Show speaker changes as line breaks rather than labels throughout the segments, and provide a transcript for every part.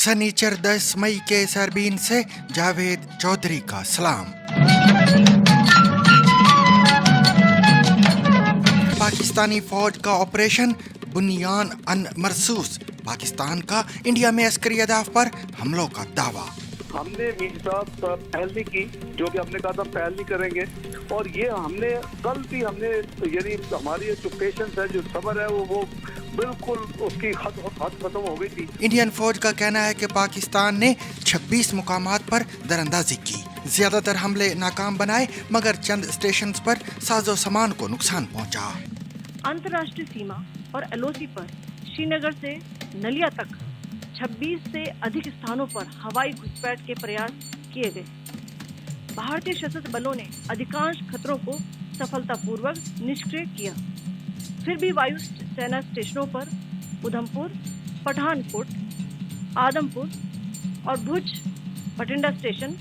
सनीचर 10 मई के सरबीन से जावेद चौधरी का सलाम। पाकिस्तानी फौज का ऑपरेशन बुनियान अन मरसूस, पाकिस्तान का इंडिया में अस्करी अहदाफ पर हमलों का दावा।
हमने मीर साहब पहल नहीं की, जो कि हमने कहा था पहल नहीं करेंगे, और ये हमने कल भी हमने यानी हमारी जो पेशेंस है, जो सब्र है, वो बिल्कुल उसकी हद खत्म हो गई थी।
इंडियन फौज का कहना है कि पाकिस्तान ने 26 मुकामात पर दरअंदाजी की, ज्यादातर हमले नाकाम बनाए, मगर चंद स्टेशंस पर साजो सामान को नुकसान पहुंचा।
अंतर्राष्ट्रीय सीमा और एलओसी पर श्रीनगर से नलिया तक 26 से अधिक स्थानों पर हवाई घुसपैठ के प्रयास किए गए। भारतीय सशस्त्र बलों ने अधिकांश खतरों को सफलतापूर्वक निष्क्रिय किया। फिर भी वायु सेना स्टेशनों पर उधमपुर, पठानकोट, आदमपुर और भुज बठिंडा स्टेशन,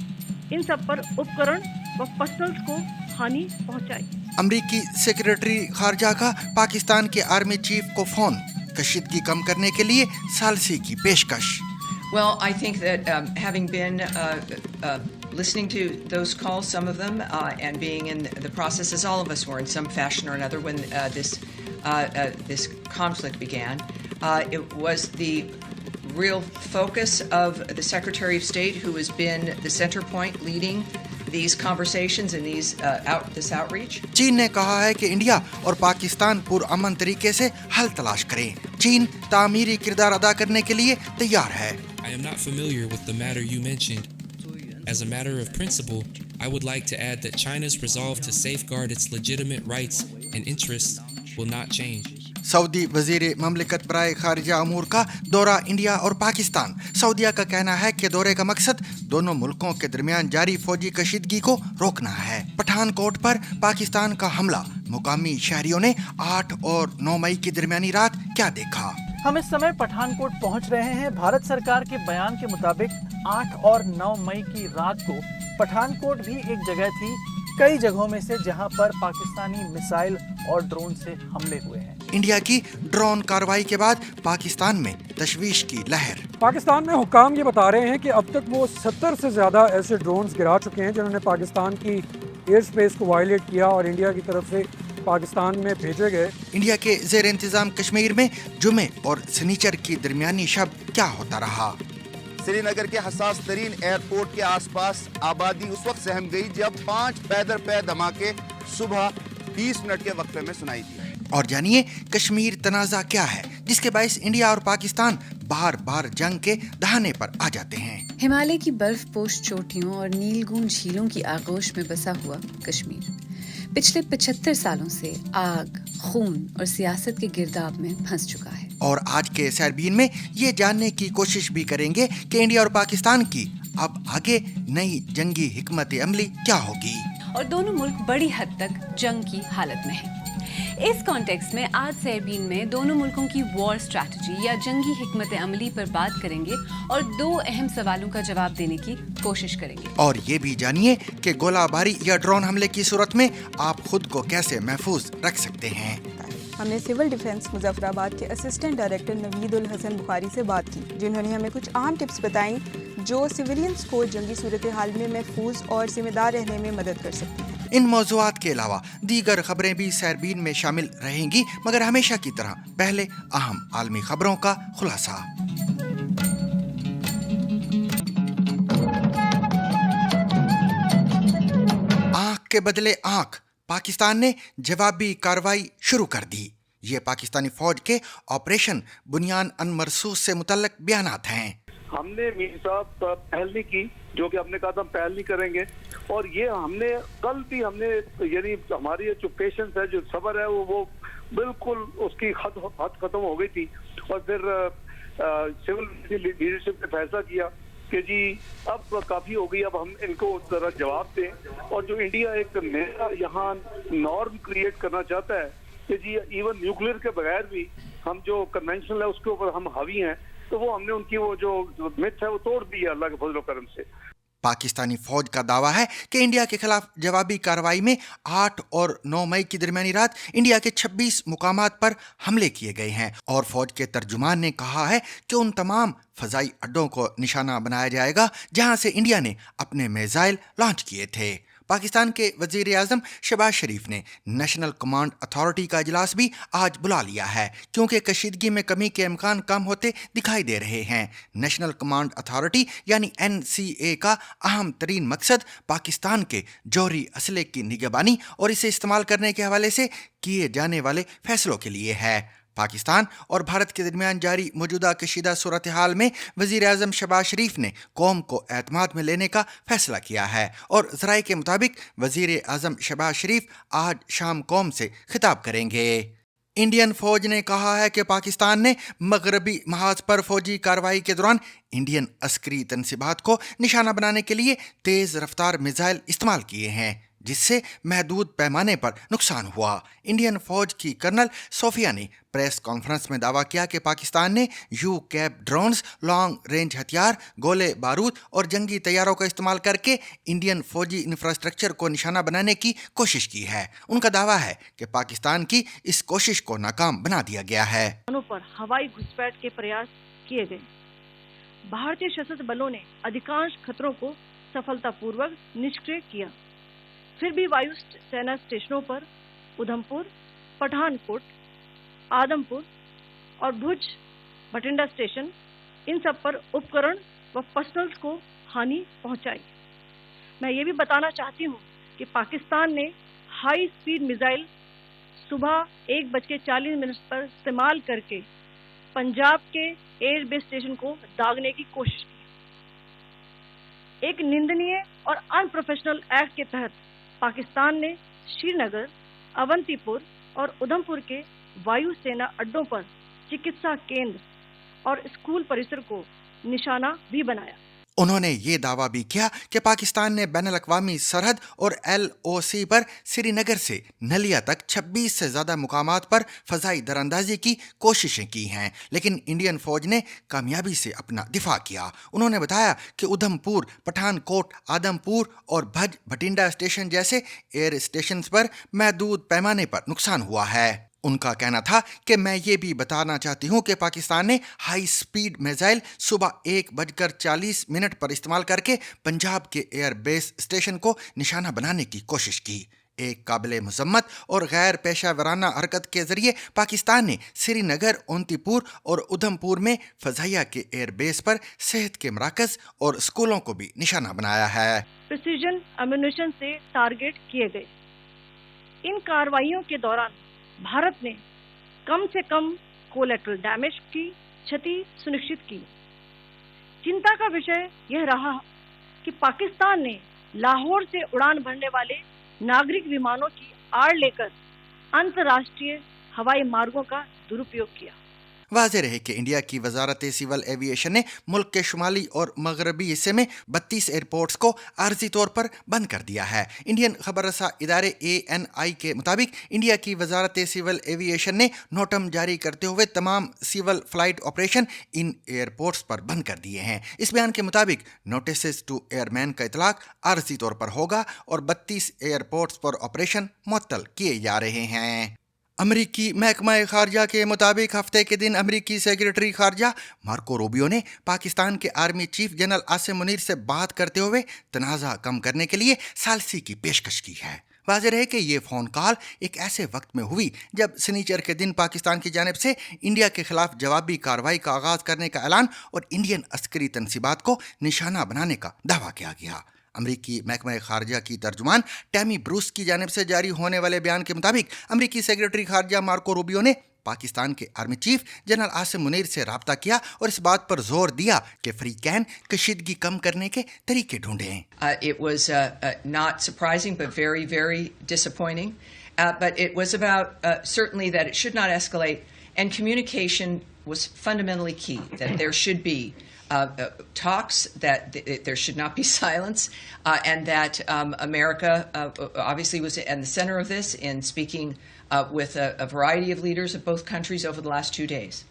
इन सब पर उपकरण व पर्सनल को हानि पहुंचाई।
अमरीकी सेक्रेटरी खारजा का पाकिस्तान के आर्मी चीफ को फोन, कशीदगी कम करने के लिए सालसी की पेशकश।
Well, I think that having been listening to those calls, some of them, and being in the process, as all of us were in some fashion or another when this conflict began, it was the real focus of the Secretary of State, who has been the center point leading these conversations and this outreach.
चीन ने कहा है कि India और पाकिस्तान पुरअमन तरीके से हल तलाश करें। चीन तामीरी किरदार अदा करने के लिए तैयार है।
I am not familiar with the matter you mentioned. As a matter of principle, I would like to add that China's resolve to safeguard its legitimate rights and interests will not change.
Saudi वजीर ममलिकत बराए खारिजा अमूर का दौरा India और पाकिस्तान। सऊदीया का कहना है कि दौरे का मकसद दोनों मुल्कों के दरमियान जारी फौजी कशीदगी को रोकना है। पठानकोट पर पाकिस्तान का हमला, मुकामी शहरियों ने 8 और 9 मई की दरमियानी रात क्या देखा?
हम इस समय पठानकोट पहुंच रहे हैं। भारत सरकार के बयान के मुताबिक 8 और 9 मई की रात को पठानकोट भी एक जगह थी, कई जगहों में से, जहां पर पाकिस्तानी मिसाइल और ड्रोन से हमले हुए हैं।
इंडिया की ड्रोन कार्रवाई के बाद पाकिस्तान में तशवीश की लहर।
पाकिस्तान में हुक्काम ये बता रहे हैं कि अब तक वो 70 से ज्यादा ऐसे ड्रोन्स गिरा चुके हैं जिन्होंने पाकिस्तान की एयर स्पेस को वायलेट किया और इंडिया की तरफ से पाकिस्तान में भेजे गए।
इंडिया के ज़ेर इंतजाम कश्मीर में जुमे और सनीचर की दरमियानी शब क्या होता रहा?
श्रीनगर के हसास तरीन एयरपोर्ट के आसपास आबादी उस वक्त सहम गई जब 5 पैदर धमाके सुबह 20 मिनट के वक्फे में सुनाई दिए।
और जानिए कश्मीर तनाज़ा क्या है जिसके बाइस इंडिया और पाकिस्तान बार बार जंग के दहाने पर आ जाते हैं।
हिमालय की बर्फ पोश चोटियों और नीलगुम झीलों की आगोश में बसा हुआ कश्मीर पिछले 75 सालों से आग, खून और सियासत के गिरदाब में फंस चुका है।
और आज के सरबीन में ये जानने की कोशिश भी करेंगे कि इंडिया और पाकिस्तान की अब आगे नई जंगी हिकमत अमली क्या होगी,
और दोनों मुल्क बड़ी हद तक जंग की हालत में हैं। इस कॉन्टेक्स्ट में आज सरबीन में दोनों मुल्कों की वॉर स्ट्रैटेजी या जंगी हिकमत अमली पर बात करेंगे और 2 अहम सवालों का जवाब देने की कोशिश करेंगे।
और ये भी जानिए कि गोलाबारी या ड्रोन हमले की सूरत में आप खुद को कैसे महफूज रख सकते हैं।
हमने सिविल डिफेंस मुजफ्फराबाद के असिस्टेंट डायरेक्टर नवीद उल हसन बुखारी से बात की, जिन्होंने हमें कुछ अहम टिप्स बताई जो सिविलियंस को जंगी सूरत हाल में महफूज और जिम्मेदार रहने में मदद कर सकती हैं।
इन मौज़ूआत के अलावा दीगर खबरें भी सरबीन में शामिल रहेंगी, मगर हमेशा की तरह पहले अहम आलमी खबरों का खुलासा। आंख के बदले आंख, पाकिस्तान ने जवाबी कार्रवाई शुरू कर दी। ये पाकिस्तानी फौज के ऑपरेशन बुनियान अन मरसूस से मुतल्लक बयानात हैं।
हमने मीर साहब पहल नहीं की, जो कि हमने कहा था पहल नहीं करेंगे, और ये हमने कल भी हमने यानी हमारी जो पेशेंस है, जो सब्र है, वो बिल्कुल उसकी हद खत्म हो गई थी। और फिर सिविल लीडरशिप ने फैसला किया कि जी अब काफी हो गई, अब हम इनको जरा जवाब दें। और जो इंडिया एक नया यहाँ नॉर्म क्रिएट करना चाहता है कि जी इवन न्यूक्लियर के बगैर भी हम जो कन्वेंशनल है उसके ऊपर हम हावी हैं, तो वो हमने उनकी वो जो मिथ है वो तोड़ दी है अल्लाह के फजल करम से।
पाकिस्तानी फौज का दावा है कि इंडिया के खिलाफ जवाबी कार्रवाई में 8 और 9 मई की दरमियानी रात इंडिया के 26 मुकामात पर हमले किए गए हैं और फौज के तर्जुमान ने कहा है कि उन तमाम फजाई अड्डों को निशाना बनाया जाएगा जहां से इंडिया ने अपने मिसाइल लॉन्च किए थे। पाकिस्तान के वजीर आजम शहबाज शरीफ ने नेशनल कमांड अथॉरिटी का इजलास भी आज बुला लिया है क्योंकि कशीदगी में कमी के इम्कान कम होते दिखाई दे रहे हैं। नेशनल कमांड अथॉरिटी यानी NCA का अहम तरीन मकसद पाकिस्तान के जौहरी असले की निगरानी और इसे इस्तेमाल करने के हवाले से किए जाने वाले फैसलों के लिए है। पाकिस्तान और भारत के दरमियान जारी मौजूदा कशीदा सूरत हाल में वजीर आजम शहबाज शरीफ ने कौम को एतमाद में लेने का फैसला किया है और ज़राए के मुताबिक वजीर आजम शहबाज शरीफ आज शाम कौम से खिताब करेंगे। इंडियन फौज ने कहा है कि पाकिस्तान ने मगरबी महाज पर फौजी कार्रवाई के दौरान इंडियन अस्करी तनसीबात को निशाना बनाने के लिए तेज़ रफ्तार मिसाइल इस्तेमाल किए हैं जिससे महदूद पैमाने पर नुकसान हुआ। इंडियन फौज की कर्नल सोफिया ने प्रेस कॉन्फ्रेंस में दावा किया कि पाकिस्तान ने UCAV ड्रोन्स, लॉन्ग रेंज हथियार, गोले बारूद और जंगी तैयारों का इस्तेमाल करके इंडियन फौजी इंफ्रास्ट्रक्चर को निशाना बनाने की कोशिश की है। उनका दावा है कि पाकिस्तान की इस कोशिश को नाकाम बना दिया गया है।
पर हवाई घुसपैठ के प्रयास किए गए। भारतीय सशस्त्र बलों ने अधिकांश खतरों को सफलतापूर्वक निष्क्रिय किया। फिर भी वायु सेना स्टेशनों पर उधमपुर, पठानकोट, आदमपुर और भुज बठिंडा स्टेशन, इन सब पर उपकरण व पर्सनल्स को हानि पहुंचाई। मैं ये भी बताना चाहती हूँ कि पाकिस्तान ने हाई स्पीड मिसाइल सुबह 1:40 पर इस्तेमाल करके पंजाब के एयर बेस स्टेशन को दागने की कोशिश की। एक निंदनीय और अनप्रोफेशनल एक्ट के तहत पाकिस्तान ने श्रीनगर, अवंतीपुर और उधमपुर के वायु सेना अड्डों पर चिकित्सा केंद्र और स्कूल परिसर को निशाना भी बनाया।
उन्होंने ये दावा भी किया कि पाकिस्तान ने बैनुल-अक़वामी सरहद और LOC पर श्रीनगर से नलिया तक 26 से ज़्यादा मुकामात पर फ़ज़ाई दरअंदाजी की कोशिशें की हैं, लेकिन इंडियन फ़ौज ने कामयाबी से अपना दिफा किया। उन्होंने बताया कि उधमपुर, पठानकोट, आदमपुर और भज बठिंडा स्टेशन जैसे एयर स्टेशन पर महदूद पैमाने पर नुकसान हुआ है। उनका कहना था कि मैं ये भी बताना चाहती हूँ कि पाकिस्तान ने हाई स्पीड मिसाइल सुबह 1:40 पर इस्तेमाल करके पंजाब के एयर बेस स्टेशन को निशाना बनाने की कोशिश की। एक काबिल मज़म्मत और गैर पेशा वराना हरकत के जरिए पाकिस्तान ने श्रीनगर, अवंतीपुर और उधमपुर में फ़ज़ाइया के एयर बेस पर सेहत के मराकज़ और स्कूलों को भी निशाना बनाया है।
प्रिसीजन एम्यूनिशन से टारगेट किए गए। इन कार्रवाइयों के दौरान भारत ने कम से कम कोलेटरल डैमेज की क्षति सुनिश्चित की। चिंता का विषय यह रहा कि पाकिस्तान ने लाहौर से उड़ान भरने वाले नागरिक विमानों की आड़ लेकर अंतर्राष्ट्रीय हवाई मार्गों का दुरुपयोग किया।
वाज़ेह रहे कि इंडिया की वजारत सिविल एविएशन ने मुल्क के शुमाली और मगरबी हिस्से में 32 एयरपोर्ट्स को आर्जी तौर पर बंद कर दिया है। इंडियन खबर रसा इदारे ANI के मुताबिक इंडिया की वजारत सिविल एविएशन ने नोटम जारी करते हुए तमाम civil flight operation in airports पर बंद कर दिए हैं। इस बयान के मुताबिक नोटिस टू एयरमैन का इतलाक आर्जी तौर पर होगा और 32 एयरपोर्ट्स पर ऑपरेशन मुअत्तल किए जा रहे हैं। अमरीकी महकमा खारजा के मुताबिक हफ्ते के दिन अमरीकी सेक्रेटरी खारजा मार्को रूबियो ने पाकिस्तान के army chief general Asim Munir से बात करते हुए तनाज़ा कम करने के लिए सालसी की पेशकश की है। वाज़ेह है कि ये फ़ोन कॉल एक ऐसे वक्त में हुई जब शनिचर के दिन पाकिस्तान की जानिब से इंडिया के खिलाफ जवाबी कार्रवाई का आगाज़ करने का ऐलान और इंडियन अस्करी तनसीबात को निशाना बनाने का दावा किया गया। अमरीकी महकमा खारजा की तर्जुमान टैमी ब्रूस की जानिब से जारी होने वाले बयान के मुताबिक अमरीकी सेक्रेटरी खारजा मार्को रूबियो ने पाकिस्तान के army chief general Asim Munir से राब्ता किया और इस बात पर जोर दिया कि फ्री कैन कशीदगी कम करने के तरीके ढूंढें।
It was not surprising but very, very disappointing. But it was about certainly that it should not escalate, and communication was fundamentally key, that there should be talks, that there should not be silence, and that America obviously was in the center of this in speaking with a variety of leaders of both countries over the last 2 days.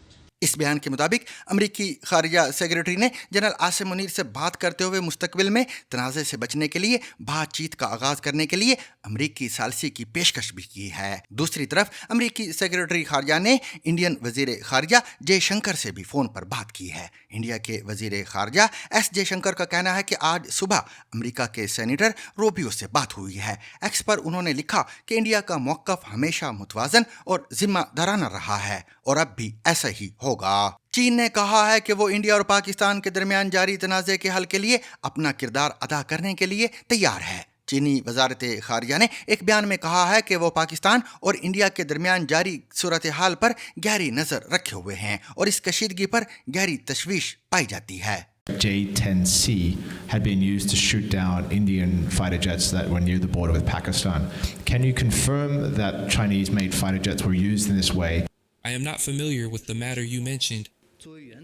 इस बयान के मुताबिक अमरीकी खारिजा secretary ने general Asim Munir से बात करते हुए मुस्तकबिल में तनाज़े से बचने के लिए बातचीत का आगाज करने के लिए अमरीकी सालसी की पेशकश भी की है। दूसरी तरफ अमरीकी सेक्रेटरी खारिजा ने इंडियन वजीर खारिजा जयशंकर से भी फ़ोन पर बात की है। इंडिया के वजीर खारिजा एस जयशंकर का कहना है कि आज सुबह अमरीका के सेनेटर रूबियो से बात हुई है। एक्स पर उन्होंने लिखा कि इंडिया का मौक़िफ़ हमेशा मुतवाज़न और जिम्मेदाराना रहा है और अब भी ऐसा ही होगा। चीन ने कहा है कि वो इंडिया और पाकिस्तान के दरमियान जारी तनाज़े के हल के लिए अपना किरदार अदा करने के लिए तैयार है। चीनी वजारत खारिजा ने एक बयान में कहा है कि वो पाकिस्तान और इंडिया के दरमियान जारी सूरत हाल पर गहरी नज़र रखे हुए हैं और इस कशीदगी पर गहरी तशवीश पाई जाती है।
J-10C had been used to shoot down Indian fighter jets that were near the border with Pakistan. Can you confirm that Chinese-made fighter jets were used in this way?
I am not familiar with the matter you mentioned.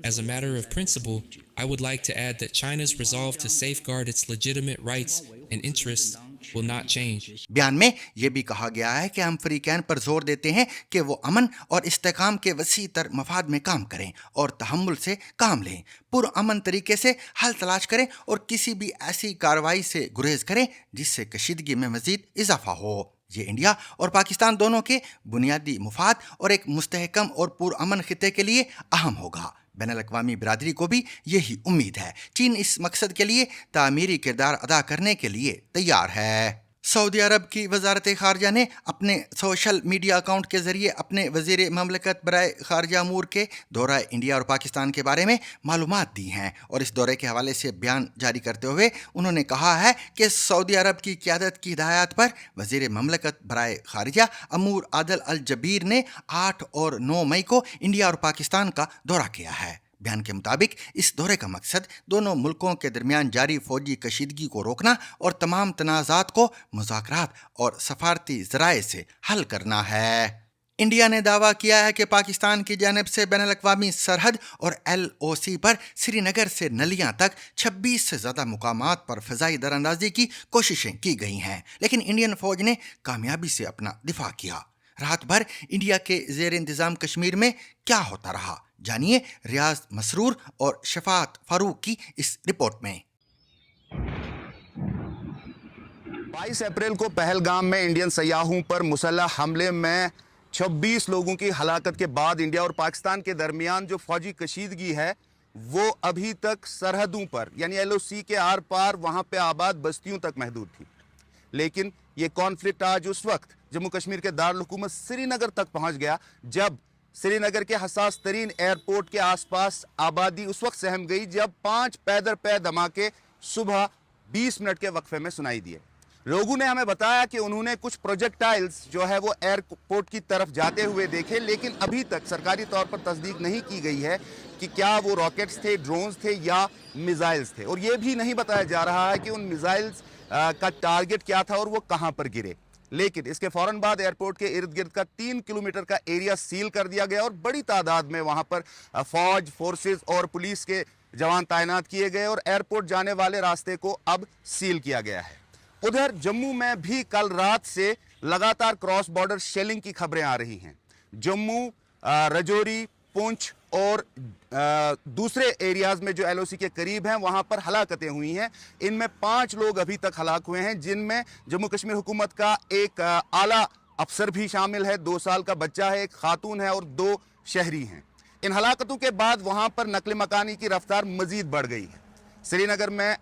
As a matter of principle, I would like to add that China's resolve to safeguard its legitimate rights and interests will not change.
बयान में यह भी कहा गया है कि हम फरीकैन पर जोर देते हैं कि वो अमन और इस्तेकाम के वसी तर मफाद में काम करें और तहम्मुल से काम लें, पुरअमन तरीके से हल तलाश करें और किसी भी ऐसी कार्रवाई से गुरेज करें जिससे कशीदगी में मजीद इजाफा हो। ये इंडिया और पाकिस्तान दोनों के बुनियादी मुफाद और एक मुस्तहकम और पुरअमन खिते के लिए अहम होगा। बैनुल-अक़वामी बिरादरी को भी यही उम्मीद है। चीन इस मकसद के लिए तामीरी किरदार अदा करने के लिए तैयार है। सऊदी अरब की वजारत खारजा ने अपने सोशल मीडिया अकाउंट के ज़रिए अपने वज़ीर ममलकत बराए खारजा अमूर के दौरा इंडिया और पाकिस्तान के बारे में मालूमात दी हैं और इस दौरे के हवाले से बयान जारी करते हुए उन्होंने कहा है कि सऊदी अरब की क़यादत की हिदायत पर वज़ीर ममलकत बराए खारजा अमूर आदिल अल जबीर ने 8 और 9 मई को इंडिया और पाकिस्तान का दौरा किया है। बयान के मुताबिक इस दौरे का मकसद दोनों मुल्कों के दरमियान जारी फौजी कशीदगी को रोकना और तमाम तनाज़ात को मुज़ाकरात और सफारती ज़राए से हल करना है। इंडिया ने दावा किया है कि पाकिस्तान की जानिब से बैनुल-अक़वामी सरहद और LOC पर श्रीनगर से नलियां तक 26 से ज़्यादा मुकामात पर फ़िज़ाई दरअंदाज़ी की कोशिशें की गई हैं, लेकिन इंडियन फ़ौज ने कामयाबी से अपना दिफा किया। रात भर इंडिया के ज़ेर इंतज़ाम कश्मीर में क्या होता रहा, जानिए रियाज मसरूर और शफात फारूक की इस रिपोर्ट में।
22 अप्रैल को पहलगाम में इंडियन सयाहों पर मुसल्लह हमले में 26 लोगों की हलाकत के बाद इंडिया और पाकिस्तान के दरमियान जो फौजी कशीदगी है वो अभी तक सरहदों पर यानी LOC के आर पार वहाँ पे आबाद बस्तियों तक महदूद थी। लेकिन ये कॉन्फ्लिक्ट आज उस वक्त जम्मू कश्मीर के दारुल हुकूमत श्रीनगर तक पहुँच गया जब श्रीनगर के हसास तरीन एयरपोर्ट के आसपास आबादी उस वक्त सहम गई जब 5 पैदर पै धमाके सुबह 20 मिनट के वक्फे में सुनाई दिए। लोगों ने हमें बताया कि उन्होंने कुछ प्रोजेक्टाइल्स जो है वो एयरपोर्ट की तरफ जाते हुए देखे, लेकिन अभी तक सरकारी तौर पर तस्दीक नहीं की गई है कि क्या वो रॉकेट्स थे, ड्रोन्स थे या मिसाइल्स थे, और ये भी नहीं बताया जा रहा है कि उन मिसाइल्स का टारगेट क्या था और वो कहाँ पर गिरे। लेकिन इसके फौरन बाद एयरपोर्ट के इर्द गिर्द का 3 किलोमीटर का एरिया सील कर दिया गया और बड़ी तादाद में वहां पर फौज, फोर्सेस और पुलिस के जवान तैनात किए गए और एयरपोर्ट जाने वाले रास्ते को अब सील किया गया है। उधर जम्मू में भी कल रात से लगातार क्रॉस बॉर्डर शेलिंग की खबरें आ रही हैं। जम्मू, राजौरी, पुंछ और दूसरे एरियाज में जो LOC के करीब हैं वहां पर हलाकतें हुई हैं। इनमें 5 लोग अभी तक हलाक हुए हैं, जिनमें जम्मू कश्मीर हुकूमत का एक आला अफसर भी शामिल है, 2 साल का बच्चा है, एक खातून है और 2 शहरी हैं। इन हलाकतों के बाद वहां पर नकल मकानी की रफ्तार मजीद बढ़ गई है। श्रीनगर में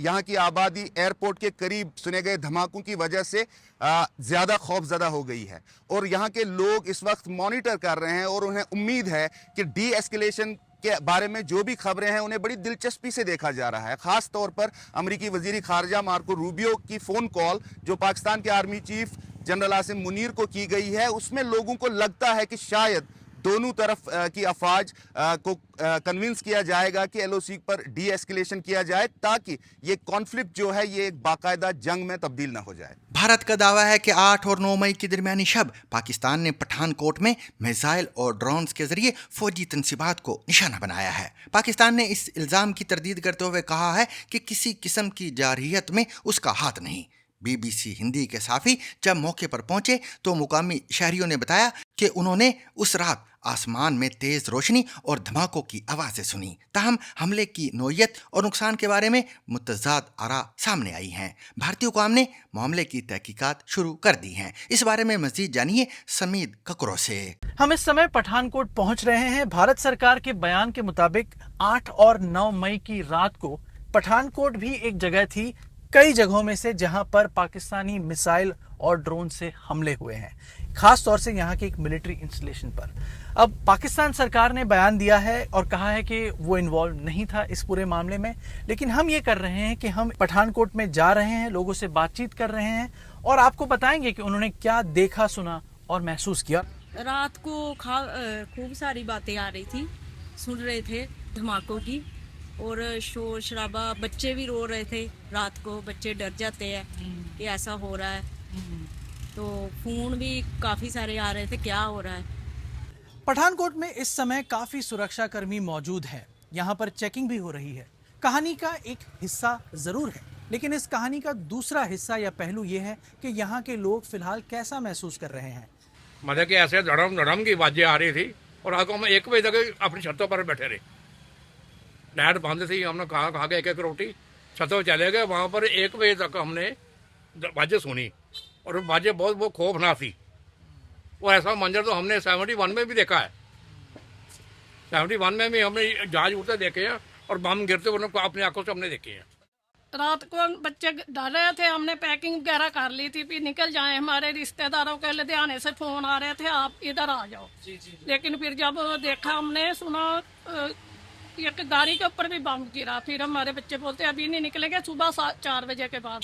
यहाँ की आबादी एयरपोर्ट के करीब सुने गए धमाकों की वजह से ज़्यादा खौफजदा हो गई है और यहाँ के लोग इस वक्त मॉनिटर कर रहे हैं और उन्हें उम्मीद है कि डी एस्केलेशन के बारे में जो भी खबरें हैं उन्हें बड़ी दिलचस्पी से देखा जा रहा है। ख़ास तौर पर अमरीकी वज़ीर ख़ारजा मार्को रूबियो की फ़ोन कॉल जो पाकिस्तान के army chief general Asim Munir को की गई है, उसमें लोगों को लगता है कि शायद दोनों तरफ की अफवाज को कन्विंस किया जाएगा कि LOC पर डी एस्केलेशन किया जाए ताकि ये कॉन्फ्लिक्ट जो है ये एक बाकायदा जंग में तब्दील ना हो जाए।
भारत का दावा है कि 8 और 9 मई की दरमियानी शब पाकिस्तान ने पठानकोट में मिसाइल और ड्रोन्स के जरिए फौजी तनसीबात को निशाना बनाया है। पाकिस्तान ने इस इल्ज़ाम की तरदीद करते हुए कहा है कि किसी किस्म की जारहियत में उसका हाथ नहीं। BBC हिंदी के साफी जब मौके पर पहुंचे तो मुकामी शहरियों ने बताया कि उन्होंने उस रात आसमान में तेज रोशनी और धमाकों की आवाजें सुनी। ताहम हमले की नोयत और नुकसान के बारे में मुतज़ाद आरा सामने आई हैं। भारतीय हुकाम ने मामले की तहकीकात शुरू कर दी हैं। इस बारे में मजीद जानिए समीद ककरो से।
हम इस समय पठानकोट पहुंच रहे हैं। भारत सरकार के बयान के मुताबिक 8 और 9 मई की रात को पठानकोट भी एक जगह थी कई जगहों में से जहां पर पाकिस्तानी मिसाइल और ड्रोन से हमले हुए हैं, खास तौर से यहां के एक मिलिट्री इंस्टॉलेशन पर। अब पाकिस्तान सरकार ने बयान दिया है और कहा है कि वो इन्वॉल्व नहीं था इस पूरे मामले में, लेकिन हम ये कर रहे हैं कि हम पठानकोट में जा रहे हैं, लोगों से बातचीत कर रहे हैं और आपको बताएंगे कि उन्होंने क्या देखा, सुना और महसूस किया।
रात को खूब सारी बातें आ रही थी, सुन रहे थे धमाकों की और शोर शराबा, बच्चे भी रो रहे थे। रात को बच्चे डर जाते हैं कि ऐसा हो रहा है, तो फोन भी काफ़ी सारे आ रहे थे क्या हो रहा है।
पठानकोट में इस समय काफी सुरक्षा कर्मी मौजूद हैं। यहाँ पर चेकिंग भी हो रही है। कहानी का एक हिस्सा जरूर है, लेकिन इस कहानी का दूसरा हिस्सा या पहलू ये है कि यहाँ के लोग फिलहाल कैसा महसूस कर रहे हैं।
मतलब कि ऐसे धड़म धड़म की आवाजें आ रही थी और रात को हम 1 बजे तक अपनी छतों पर बैठे रहे। लाइट बंद थी, हमने खा के एक रोटी छतों चले गए। वहाँ पर 1 बजे तक हमने आवाजें सुनी और आवाजें बहुत खौफनाक थी। और ऐसा मंजर तो हमने 71 में भी देखा है। 71 में भी हमने जहाज उड़ते देखे हैं और बम गिरते हुए अपनी आंखों से हमने देखे हैं।
रात को बच्चे डर रहे थे, हमने पैकिंग वगैरह कर ली थी, फिर निकल जाए। हमारे रिश्तेदारों के लुधियाने से फोन आ रहे थे आप इधर आ जाओ। लेकिन फिर जब देखा, हमने सुना एक गाड़ी के ऊपर भी बम गिरा। फिर हमारे बच्चे बोलते अभी नहीं निकलेंगे, सुबह 4 बजे के बाद।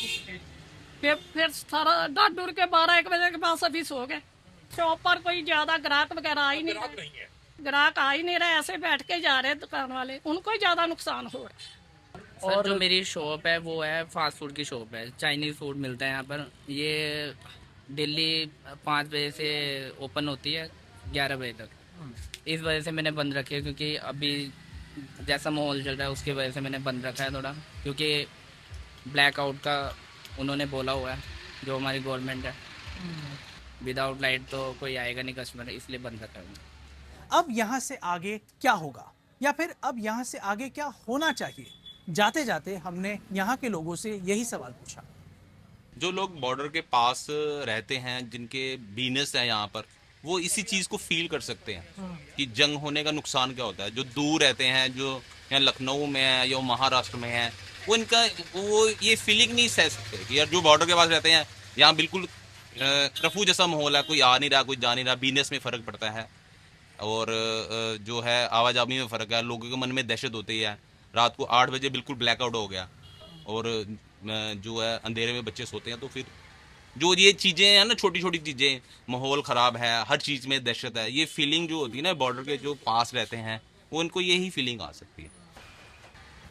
फिर सारा डर डर के 12-1 बजे के बाद सभी सो गए। शॉप पर कोई ज्यादा ग्राहक वगैरह आ ही नहीं रहे, ग्राहक आ ही नहीं रहे, ऐसे बैठ के जा रहे दुकान वाले, उनको ही ज्यादा नुकसान हो रहा है।
और जो मेरी शॉप है वो है फास्ट फूड की शॉप है, चाइनीज़ फूड मिलता है यहाँ पर। ये दिल्ली 5 बजे से ओपन होती है 11 बजे तक। इस वजह से मैंने बंद रखी है, क्योंकि अभी जैसा माहौल चल रहा है उसकी वजह से मैंने बंद रखा है थोड़ा, क्योंकि ब्लैक आउट का उन्होंने बोला हुआ है जो हमारी गवर्नमेंट है। विदाउट लाइट तो कोई आएगा नहीं कस्टमर, इसलिए बंद रखा है।
अब यहाँ से आगे क्या होगा, या फिर अब यहाँ से आगे क्या होना चाहिए? जाते जाते हमने यहाँ के लोगों से यही सवाल पूछा।
जो लोग बॉर्डर के पास रहते हैं, जिनके बिजनेस है यहाँ पर, वो इसी चीज़ को फील कर सकते हैं कि जंग होने का नुकसान क्या होता है। जो दूर रहते हैं, जो यहाँ लखनऊ में है या महाराष्ट्र में है, वो ये फीलिंग नहीं सह सकते कि यार जो बॉर्डर के पास रहते हैं यहाँ बिल्कुल कर्फ्यू जैसा माहौल है, कोई आ नहीं रहा, कोई जा नहीं रहा। बिजनेस में फ़र्क पड़ता है और जो है आवाजाही में फ़र्क है। लोगों के मन में दहशत होती है। रात को 8 बजे बिल्कुल ब्लैकआउट हो गया और जो है अंधेरे में बच्चे सोते हैं, तो फिर जो ये चीज़ें हैं ना, छोटी छोटी चीज़ें, माहौल ख़राब है, हर चीज़ में दहशत है, ये फीलिंग जो होती है ना बॉर्डर के जो पास रहते हैं, वो उनको यही फीलिंग आ सकती है।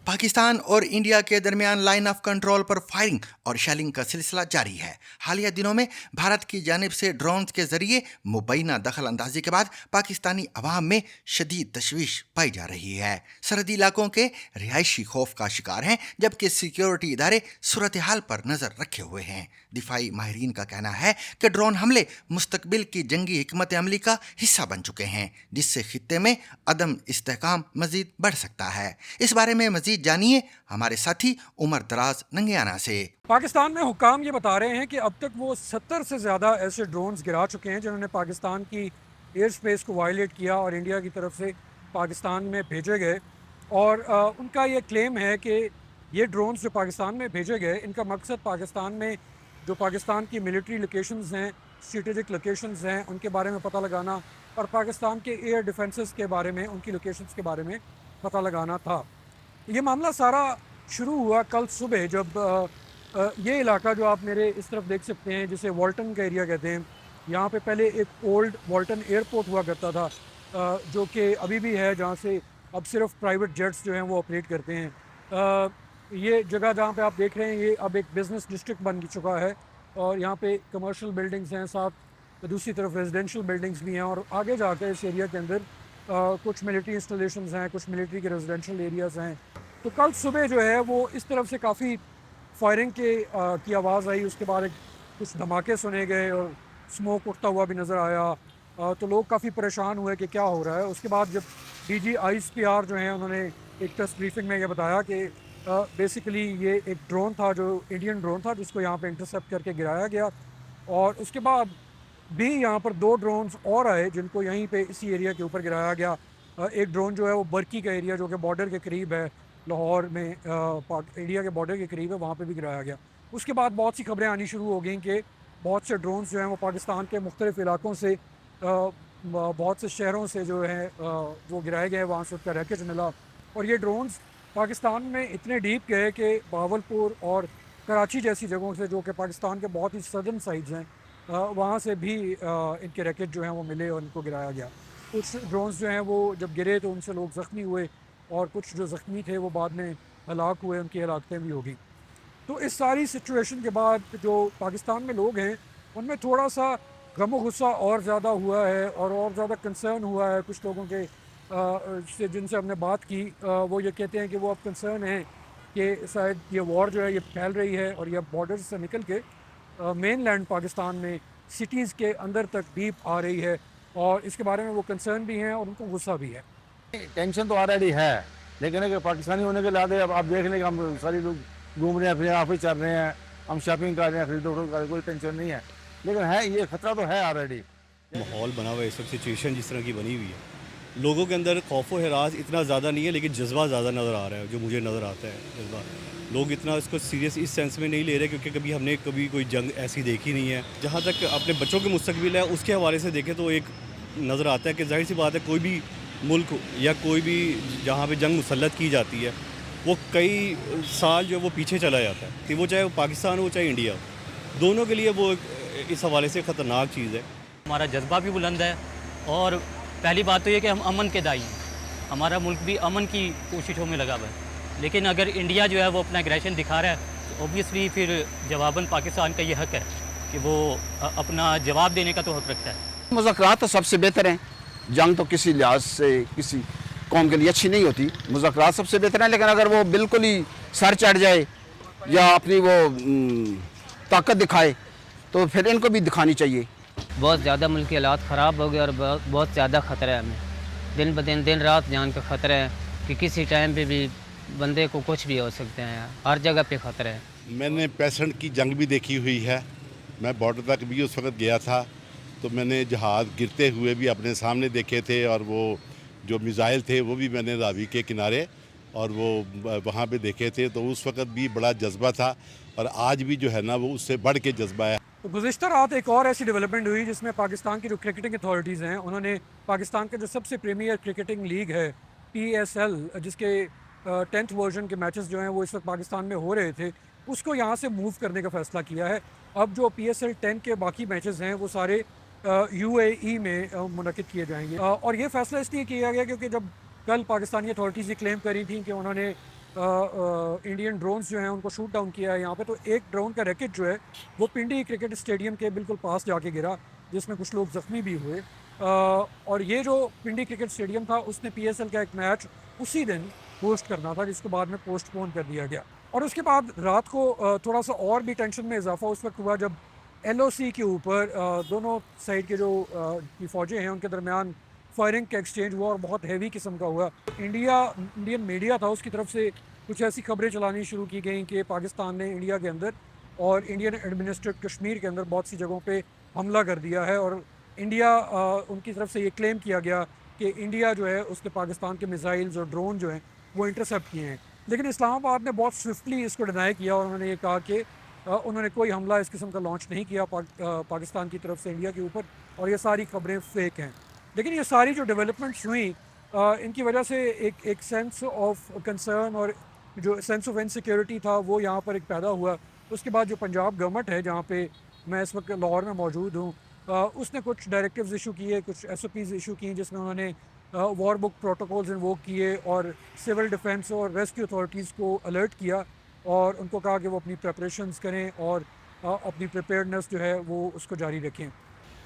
पाकिस्तान और इंडिया के दरमियान लाइन ऑफ कंट्रोल पर फायरिंग और शेलिंग का सिलसिला जारी है। हालिया दिनों में भारत की जानिब से ड्रोन्स के जरिए मुबैना दखल अंदाजी के बाद पाकिस्तानी अवाम में शदीद तशवीश पाई जा रही है। सरहदी इलाकों के रिहायशी खौफ का शिकार हैं, जबकि सिक्योरिटी इदारे सूरत हाल पर नजर रखे हुए हैं। दिफाई माहिरीन का कहना है कि ड्रोन हमले मुस्तकबिल की जंगी हिकमत अमली का हिस्सा बन चुके हैं, जिससे खित्ते में अदम इस्तेहकाम मजीद बढ़ सकता है। इस बारे में मजीद जानिए हमारे साथी उमर दराज नंगियाना से।
पाकिस्तान में हुकाम ये बता रहे हैं कि अब तक वो 70 से ज़्यादा ऐसे ड्रोन्स गिरा चुके हैं जिन्होंने पाकिस्तान की एयर स्पेस को वायलेट किया और इंडिया की तरफ से पाकिस्तान में भेजे गए। और उनका ये क्लेम है कि ये ड्रोन्स जो पाकिस्तान में भेजे गए, इनका मकसद पाकिस्तान में जो पाकिस्तान की मिलिट्री लोकेशंस हैं, स्ट्रेटेजिक लोकेशंस हैं, उनके बारे में पता लगाना और पाकिस्तान के एयर डिफेंसेस के बारे में, उनकी लोकेशंस के बारे में पता लगाना था। ये मामला सारा शुरू हुआ कल सुबह, जब ये इलाका जो आप मेरे इस तरफ देख सकते हैं, जिसे वॉल्टन का एरिया कहते हैं, यहाँ पे पहले एक ओल्ड वॉल्टन एयरपोर्ट हुआ करता था, जो कि अभी भी है, जहाँ से अब सिर्फ प्राइवेट जेट्स जो हैं वो ऑपरेट करते हैं। ये जगह जहाँ पे आप देख रहे हैं, ये अब एक बिज़नेस डिस्ट्रिक्ट बन चुका है और यहाँ पे कमर्शियल बिल्डिंग्स हैं, साथ दूसरी तरफ रेजिडेंशियल बिल्डिंग्स भी हैं और आगे जाकर इस एरिया के अंदर कुछ मिलिट्री इंस्टॉलेशंस हैं, कुछ मिलिट्री के रेजिडेंशियल एरियाज़ हैं। तो कल सुबह जो है वो इस तरफ से काफ़ी फायरिंग की आवाज़ आई, उसके बाद कुछ धमाके सुने गए और स्मोक उठता हुआ भी नज़र आया तो लोग काफ़ी परेशान हुए कि क्या हो रहा है। उसके बाद जब DG ISPR जो हैं उन्होंने एक प्रेस ब्रीफिंग में ये बताया कि बेसिकली ये एक ड्रोन था, जो इंडियन ड्रोन था, जिसको यहाँ पे इंटरसेप्ट करके गिराया गया। और उसके बाद भी यहाँ पर 2 ड्रोन्स और आए जिनको यहीं पे इसी एरिया के ऊपर गिराया गया। एक ड्रोन जो है वो बर्की का एरिया जो कि बॉर्डर के करीब है, लाहौर में इंडिया के बॉर्डर के करीब है, वहाँ पे भी गिराया गया। उसके बाद बहुत सी खबरें आनी शुरू हो गई कि बहुत से ड्रोन्स जो हैं वो पाकिस्तान के मुख्तलिफ इलाकों से बहुत से शहरों से जो है वो गिराए गए, वहाँ से उसका रैकेट मिला। और ये ड्रोन्स पाकिस्तान में इतने डीप गए कि बहावलपुर और कराची जैसी जगहों से, जो कि पाकिस्तान के बहुत ही सदर्न साइड्स हैं, वहाँ से भी इनके रैकेट जो हैं वो मिले और इनको गिराया गया। कुछ ड्रोन्स जो हैं वो जब गिरे तो उनसे लोग ज़ख्मी हुए, और कुछ जो ज़ख्मी थे वो बाद में हलाक हुए, उनकी हलाकतें भी हो गई। तो इस सारी सिचुएशन के बाद जो पाकिस्तान में लोग हैं उनमें थोड़ा सा गम गुस्सा और ज़्यादा हुआ है, और ज़्यादा कंसर्न हुआ है। कुछ लोगों के से जिनसे हमने बात की, वो ये कहते हैं कि वो अब कंसर्न हैं कि शायद ये वॉर जो है ये फैल रही है और ये बॉर्डर से निकल के मेन लैंड पाकिस्तान में सिटीज़ के अंदर तक डीप आ रही है, और इसके बारे में वो कंसर्न भी हैं और उनको गुस्सा भी है।
टेंशन तो ऑलरेडी है, लेकिन अगर पाकिस्तानी होने के नाते अब आप देख लें कि हम सारे लोग घूम रहे हैं, अपने ऑफिस चल रहे हैं, हम शॉपिंग कर रहे हैं, खरीदो कर रहे हैं, कोई टेंशन नहीं है। लेकिन है, ये खतरा तो है ऑलरेडी।
माहौल बना हुआ है इस वक्त, सिचुएशन जिस तरह की बनी हुई है, लोगों के अंदर खौफ व हिरास इतना ज़्यादा नहीं है, लेकिन जज्बा ज़्यादा नज़र आ रहा है। जो मुझे नज़र आता है जज्बा, लोग इतना इसको सीरियस इस सेंस में नहीं ले रहे, क्योंकि हमने कभी कोई जंग ऐसी देखी नहीं है। जहाँ तक अपने बच्चों के मुस्तकबिल है उसके हवाले से देखें तो एक नज़र आता है कि जाहिर सी बात है, कोई भी मुल्क या कोई भी जहाँ पे जंग मुसल्लत की जाती है वो कई साल जो वो पीछे चला जाता है, कि वो चाहे वो पाकिस्तान हो चाहे इंडिया हो, दोनों के लिए वो इस हवाले से ख़तरनाक चीज़ है।
हमारा जज्बा भी बुलंद है, और पहली बात तो ये कि हम अमन के दाई हैं, हमारा मुल्क भी अमन की कोशिशों में लगा हुआ है। लेकिन अगर इंडिया जो है वो अपना एग्रेशन दिखा रहा है, तो ऑब्वियसली फिर जवाबन पाकिस्तान का ये हक है कि वो अपना जवाब देने का तो हक रखता है।
मुज़ाकरात तो सबसे बेहतर हैं, जंग तो किसी लिहाज से किसी कौम के लिए अच्छी नहीं होती। मुज़ाकरात सबसे बेहतर हैं, लेकिन अगर वो बिल्कुल ही सर चढ़ जाए या अपनी वो ताकत दिखाए तो फिर इनको भी दिखानी चाहिए।
बहुत ज़्यादा मुल्क के हालात ख़राब हो गए और बहुत ज़्यादा ख़तरा है हमें, दिन ब दिन दिन रात जान का ख़तरा है कि किसी टाइम पे भी बंदे को कुछ भी हो सकते हैं, हर जगह पे ख़तरा है।
मैंने 65 की जंग भी देखी हुई है, मैं बॉर्डर तक भी उस वक्त गया था, तो मैंने जहाज़ गिरते हुए भी अपने सामने देखे थे, और वो जो मिसाइल थे वो भी मैंने रावी के किनारे और वो वहाँ पे देखे थे। तो उस वक्त भी बड़ा जज्बा था, और आज भी जो है ना वो उससे बढ़ के जज्बा है।
तो गुज़िश्ता रात एक और ऐसी डेवलपमेंट हुई जिसमें पाकिस्तान की जो क्रिकेटिंग अथॉरिटीज़ हैं उन्होंने पाकिस्तान के जो सबसे प्रीमियर क्रिकेटिंग लीग है PSL, जिसके 10th वर्जन के मैचेस जो हैं वो इस वक्त पाकिस्तान में हो रहे थे, उसको यहाँ से मूव करने का फ़ैसला किया है। अब जो PSL 10 के बाकी मैचेस हैं वो सारे UAE में मुनक़िद किए जाएंगे। और ये फ़ैसला इसलिए किया गया क्योंकि जब कल पाकिस्तानी अथॉरिटीज़ ये क्लेम करी थी कि उन्होंने इंडियन ड्रोन्स जो हैं उनको शूट डाउन किया है यहाँ पे, तो एक ड्रोन का रैकेट जो है वो पिंडी क्रिकेट स्टेडियम के बिल्कुल पास जाके गिरा, जिसमें कुछ लोग ज़ख्मी भी हुए। और ये जो पिंडी क्रिकेट स्टेडियम था उसने PSL का एक मैच उसी दिन होस्ट करना था, जिसको बाद में पोस्टपोन कर दिया गया। और उसके बाद रात को थोड़ा सा और भी टेंशन में इजाफा उस वक्त हुआ जब LOC के ऊपर दोनों साइड के जो फ़ौजें हैं उनके दरमियान फायरिंग का एक्सचेंज हुआ, और बहुत हैवी किस्म का हुआ। इंडियन मीडिया था, उसकी तरफ से कुछ ऐसी खबरें चलानी शुरू की गई कि पाकिस्तान ने इंडिया के अंदर और इंडियन एडमिनिस्ट्रेट कश्मीर के अंदर बहुत सी जगहों पे हमला कर दिया है, और इंडिया उनकी तरफ से ये क्लेम किया गया कि इंडिया जो है उसके पाकिस्तान के मिसाइल्स और ड्रोन जो हैं वो इंटरसेप्ट किए हैं। लेकिन इस्लामाबाद ने बहुत स्विफ्टली इसको डिनाई किया, और उन्होंने ये कहा कि उन्होंने कोई हमला इस किस्म का लॉन्च नहीं किया पाकिस्तान की तरफ से इंडिया के ऊपर, और ये सारी खबरें फेक हैं। लेकिन ये सारी जो डेवलपमेंट्स हुई इनकी वजह से एक सेंस ऑफ कंसर्न और जो सेंस ऑफ इनसिक्योरिटी था वो यहाँ पर एक पैदा हुआ। उसके बाद जो पंजाब गवर्नमेंट है, जहाँ पे मैं इस वक्त लाहौर में मौजूद हूँ, उसने कुछ डायरेक्टिव्स इशू किए, कुछ SOPs इशू किए, जिसमें उन्होंने वॉर बुक प्रोटोकॉल्स इन्वोक किए और सिविल डिफेंस और रेस्क्यू अथॉरिटीज़ को अलर्ट किया, और उनको कहा कि वो अपनी प्रेपरेशंस करें और अपनी प्रिपेयर्डनेस जो है वो उसको जारी रखें।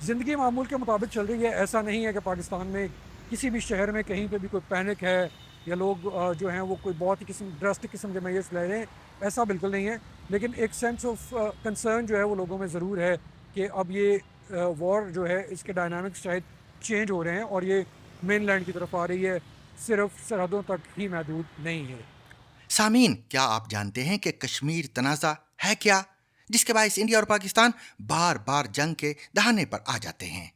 ज़िंदगी मामूल के मुताबिक चल रही है, ऐसा नहीं है कि पाकिस्तान में किसी भी शहर में कहीं पे भी कोई पैनिक है या लोग जो हैं वो कोई बहुत ही ड्रास्टिक किस्म के मेजर्स ले रहे हैं, ऐसा बिल्कुल नहीं है। लेकिन एक सेंस ऑफ कंसर्न जो है वो लोगों में ज़रूर है कि अब ये वॉर जो है इसके डायनामिक्स शायद चेंज हो रहे हैं और ये मेन लैंड की तरफ आ रही है, सिर्फ सरहदों तक ही महदूद नहीं है।
सामीन, क्या आप जानते हैं कि कश्मीर तनाज़ा है क्या, जिसके बायस इंडिया और पाकिस्तान बार बार जंग के दहाने पर आ जाते हैं।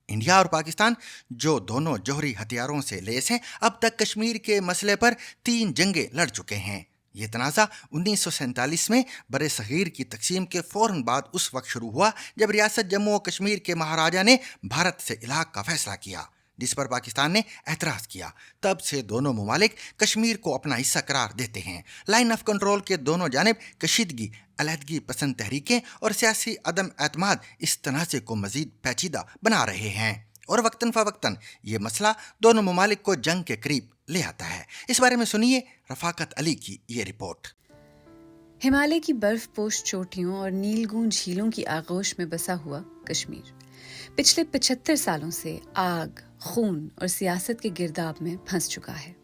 इंडिया और पाकिस्तान जो दोनों जोहरी हथियारों से लेस हैं, अब तक कश्मीर के मसले पर 3 जंगें लड़ चुके हैं। ये तनाज़ा 1947 में बरे सगीर की तकसीम के फौरन बाद उस वक्त शुरू हुआ जब रियासत जम्मू और कश्मीर के महाराजा ने भारत से इलाक़ का फैसला किया, जिस पर पाकिस्तान ने एतराज़ किया। तब से दोनों ममालिक कश्मीर को अपना हिस्सा करार देते हैं। लाइन ऑफ कंट्रोल के दोनों जानिब कशीदगी, अलहदगी पसंद तहरीकें और सियासी अदम एतमाद इस तनाज़े को मज़ीद पेचीदा बना रहे हैं और वक्तन फ़वक्तन ये मसला दोनों ममालिक को जंग के करीब ले आता है। इस बारे में सुनिए रफ़ाकत अली की ये रिपोर्ट।
हिमालय की बर्फपोश चोटियों और नीलगूं झीलों की आगोश में बसा हुआ कश्मीर पिछले 75 सालों से आग, खून और सियासत के गिरदाब में फंस चुका है।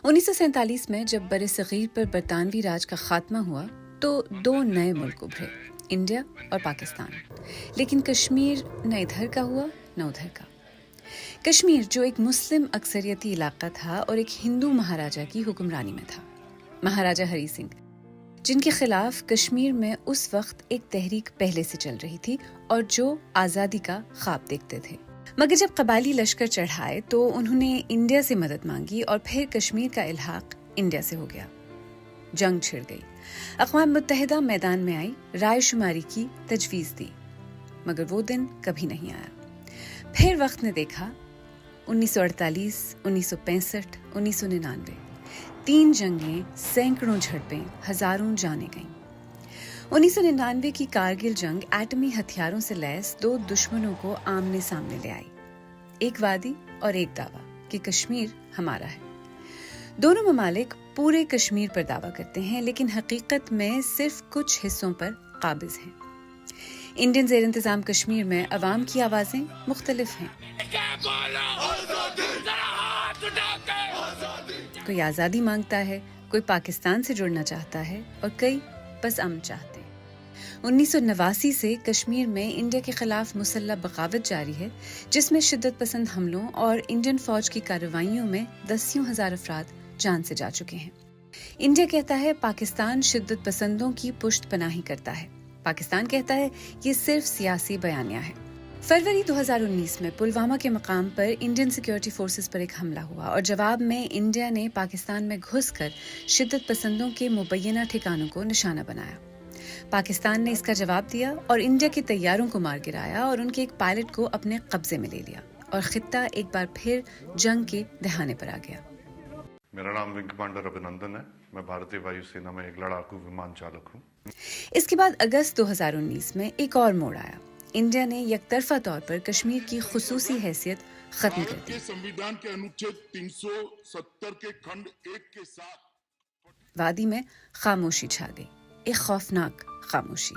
1947 में जब बरे सगीर पर बरतानवी राज का खात्मा हुआ तो 2 नए मुल्क उभरे, इंडिया और पाकिस्तान। लेकिन कश्मीर न इधर का हुआ न उधर का। कश्मीर जो एक मुस्लिम अक्सरियती इलाका था और एक हिंदू महाराजा की हुक्मरानी में था, महाराजा हरी सिंह, जिनके खिलाफ कश्मीर में उस वक्त एक तहरीक पहले से चल रही थी और जो आज़ादी का ख्वाब देखते थे। मगर जब कबायली लश्कर चढ़ाए तो उन्होंने इंडिया से मदद मांगी और फिर कश्मीर का इल्हाक इंडिया से हो गया। जंग छिड़ गई। अक़वाम मुत्तहिदा मैदान में आई, राय शुमारी की तजवीज़ दी, मगर वो दिन कभी नहीं आया। फिर वक्त ने देखा 1948, 1965, 1999, 3 जंगें, सैकड़ों झड़पें, हजारों जानें गईं। 1999 की कारगिल जंग एटमी हथियारों से लैस 2 दुश्मनों को आमने सामने ले आई, एक वादी और एक दावा कि कश्मीर हमारा है। दोनों ममालिक पूरे कश्मीर पर दावा करते हैं, लेकिन हकीकत में सिर्फ कुछ हिस्सों पर काबिज हैं। इंडियन ज़ेर इंतज़ाम कश्मीर में अवाम की आवाज़ें मुख्तलिफ हैं। कोई आज़ादी मांगता है, कोई पाकिस्तान से जुड़ना चाहता है और कई बस अमन चाहते हैं। 1989 से कश्मीर में इंडिया के खिलाफ मुसल्लह बगावत जारी है, जिसमें शिद्दत पसंद हमलों और इंडियन फौज की कार्रवाइयों में दसियों हजार अफराद जान से जा चुके हैं। इंडिया कहता है पाकिस्तान शिद्दत पसंदों की पुष्ट पनाही करता है। पाकिस्तान कहता है ये सिर्फ सियासी बयानिया है। फरवरी 2019 में पुलवामा के मकाम पर इंडियन सिक्योरिटी फोर्सेस पर एक हमला हुआ और जवाब में इंडिया ने पाकिस्तान में घुसकर शिद्दत पसंदों के मुबैना ठिकानों को निशाना बनाया। पाकिस्तान ने इसका जवाब दिया और इंडिया के तैयारों को मार गिराया और उनके एक पायलट को अपने कब्जे में ले लिया और खित्ता एक बार फिर जंग के दहाने पर आ गया।
मेरा नाम विंग कमांडर अभिनंदन है। मैं भारतीय वायुसेना में एक लड़ाकू विमान चालक हूँ।
इसके बाद अगस्त 2019 में एक और मोड़ आया। इंडिया ने यकतरफा तौर पर कश्मीर की खुसूसी हैसियत खत्म कर दी।
संविधान के अनुच्छेद 370 के खंड 1 के साथ
वादी में खामोशी छा गई, एक खौफनाक खामोशी।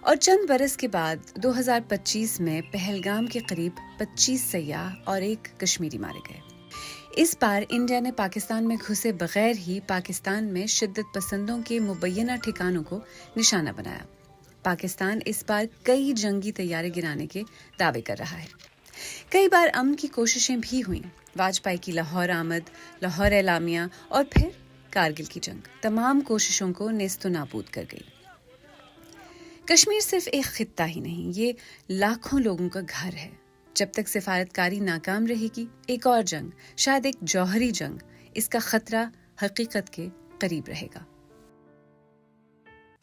और चंद बरस के बाद 2025 में पहलगाम के करीब 25 सयाह और एक कश्मीरी मारे गए। इस बार इंडिया ने पाकिस्तान में घुसे बगैर ही पाकिस्तान में शिद्दत पसंदों के मुबैना ठिकानों को निशाना बनाया। पाकिस्तान इस बार कई जंगी तैयारे गिराने के दावे कर रहा है। कई बार अमन की कोशिशें भी हुईं। वाजपेयी की लाहौर आमद, लाहौर एलामिया और फिर कारगिल की जंग तमाम कोशिशों को नेस्तो नाबूद कर गई। कश्मीर सिर्फ एक खित्ता ही नहीं, ये लाखों लोगों का घर है। जब तक सिफारतकारी नाकाम रहेगी, एक और जंग, शायद एक जौहरी जंग, इसका खतरा हकीकत के करीब रहेगा।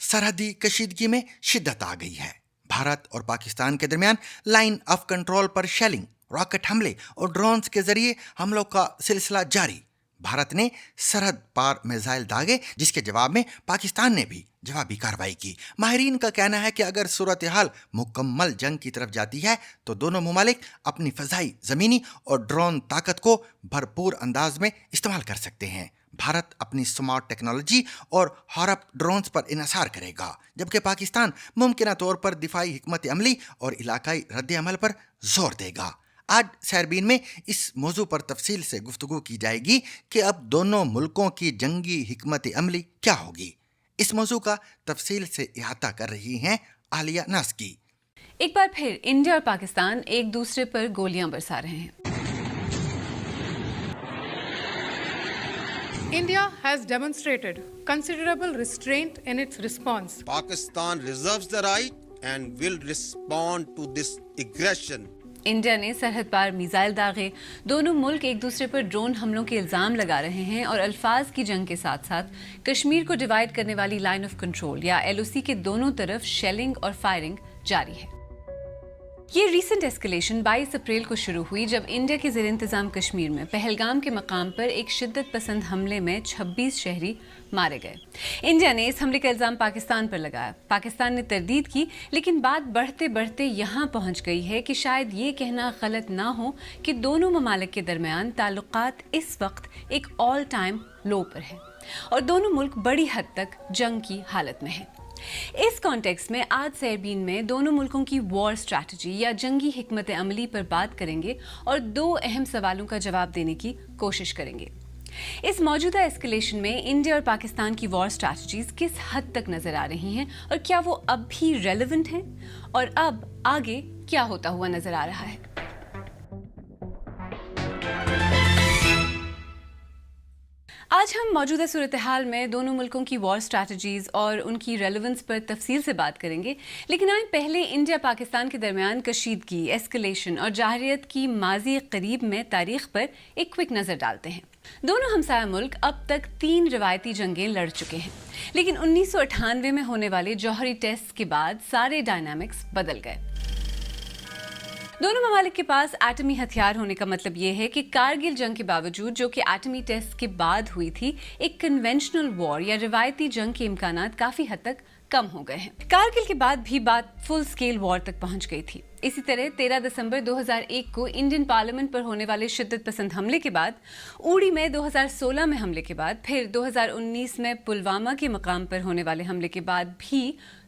सरहदी कशीदगी में शिद्दत आ गई है। भारत और पाकिस्तान के दरमियान लाइन ऑफ कंट्रोल पर शेलिंग, रॉकेट हमले और ड्रोन्स के जरिए हमलों का सिलसिला जारी। भारत ने सरहद पार मिसाइल दागे, जिसके जवाब में पाकिस्तान ने भी जवाबी कार्रवाई की। माहिरीन का कहना है कि अगर सूरत हाल मुकम्मल जंग की तरफ जाती है तो दोनों ममालिक अपनी फ़ज़ाई, ज़मीनी और ड्रोन ताकत को भरपूर अंदाज में इस्तेमाल कर सकते हैं। भारत अपनी स्मार्ट टेक्नोलॉजी और हॉरप ड्रोन्स पर इन्हिसार करेगा, जबकि पाकिस्तान मुमकिन तौर पर दिफाई हिकमत अमली और इलाकाई रद्द अमल पर जोर देगा। आज सैरबीन में इस मौजू पर तफसील से गुफ्तगू की जाएगी कि अब दोनों मुल्कों की जंगी हिकमत अमली क्या होगी। इस मौजू का तफसील से इहाता कर रही हैं आलिया नास्की।
एक बार फिर इंडिया और पाकिस्तान एक दूसरे पर गोलियां बरसा रहे हैं।
India has demonstrated considerable restraint in its response.
Pakistan reserves the right and will respond to this aggression.
India ने सरहद पार मिसाइल दागे, दोनों मुल्क एक दूसरे पर ड्रोन हमलों के इल्जाम लगा रहे हैं और अल्फाज की जंग के साथ साथ कश्मीर को डिवाइड करने वाली लाइन ऑफ कंट्रोल या LOC के दोनों तरफ शेलिंग और फायरिंग जारी है। ये रीसेंट एस्केलेशन 22 अप्रैल को शुरू हुई जब इंडिया के ज़ेर इंतज़ाम कश्मीर में पहलगाम के मकाम पर एक शिद्दत पसंद हमले में 26 शहरी मारे गए। इंडिया ने इस हमले का इल्ज़ाम पाकिस्तान पर लगाया। पाकिस्तान ने तरदीद की, लेकिन बात बढ़ते बढ़ते यहाँ पहुँच गई है कि शायद ये कहना गलत ना हो कि दोनों ममालिक के दरमियान ताल्लुकात इस वक्त एक ऑल टाइम लो पर है और दोनों मुल्क बड़ी हद तक जंग की हालत में हैं। इस कॉन्टेक्स्ट में आज सेरबीन में दोनों मुल्कों की वॉर स्ट्रैटेजी या जंगी हिकमत अमली पर बात करेंगे और 2 अहम सवालों का जवाब देने की कोशिश करेंगे। इस मौजूदा एस्केलेशन में इंडिया और पाकिस्तान की वॉर स्ट्रैटेजीज किस हद तक नजर आ रही हैं और क्या वो अब भी रेलेवेंट हैं और अब आगे क्या होता हुआ नजर आ रहा है। आज हम मौजूदा सूरत हाल में दोनों मुल्कों की वॉर स्ट्रैटेजीज और उनकी रेलेवेंस पर तफसील से बात करेंगे, लेकिन आइए पहले इंडिया पाकिस्तान के दरमियान कशीदगी, एस्केलेशन और जाहरियत की माजी करीब में तारीख पर एक क्विक नज़र डालते हैं। दोनों हमसाया मुल्क अब तक 3 रिवायती जंगें लड़ चुके हैं, लेकिन 1998 में होने वाले जौहरी टेस्ट के बाद सारे डायनामिक्स बदल गए। दोनों ममालिक के पास एटमी हथियार होने का मतलब ये है कि कारगिल जंग के बावजूद, जो कि एटमी टेस्ट के बाद हुई थी, एक कन्वेंशनल वॉर या रिवायती जंग के इम्कानात काफ़ी हद तक कम हो गए हैं। कारगिल के बाद भी बात फुल स्केल वॉर तक पहुंच गई थी। इसी तरह 13 दिसंबर 2001 को इंडियन पार्लियामेंट पर होने वाले शिद्दत पसंद हमले के बाद, उड़ी में 2016 में हमले के बाद, फिर 2019 में पुलवामा के मकाम पर होने वाले हमले के बाद भी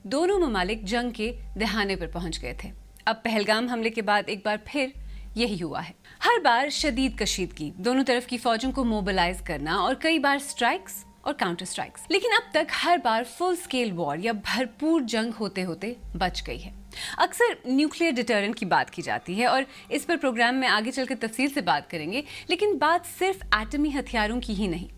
दोनों ममालिक जंग के दहाने पर पहुंच गए थे। अब पहलगाम हमले के बाद एक बार फिर यही हुआ है। हर बार शदीद कशीदगी, दोनों तरफ की फौजों को मोबिलाइज करना और कई बार स्ट्राइक्स और काउंटर स्ट्राइक्स, लेकिन अब तक हर बार फुल स्केल वॉर या भरपूर जंग होते होते बच गई है। अक्सर न्यूक्लियर डिटरेंट की बात की जाती है और इस पर प्रोग्राम में आगे चलकर तफसील से बात करेंगे, लेकिन बात सिर्फ एटमी हथियारों की ही नहीं।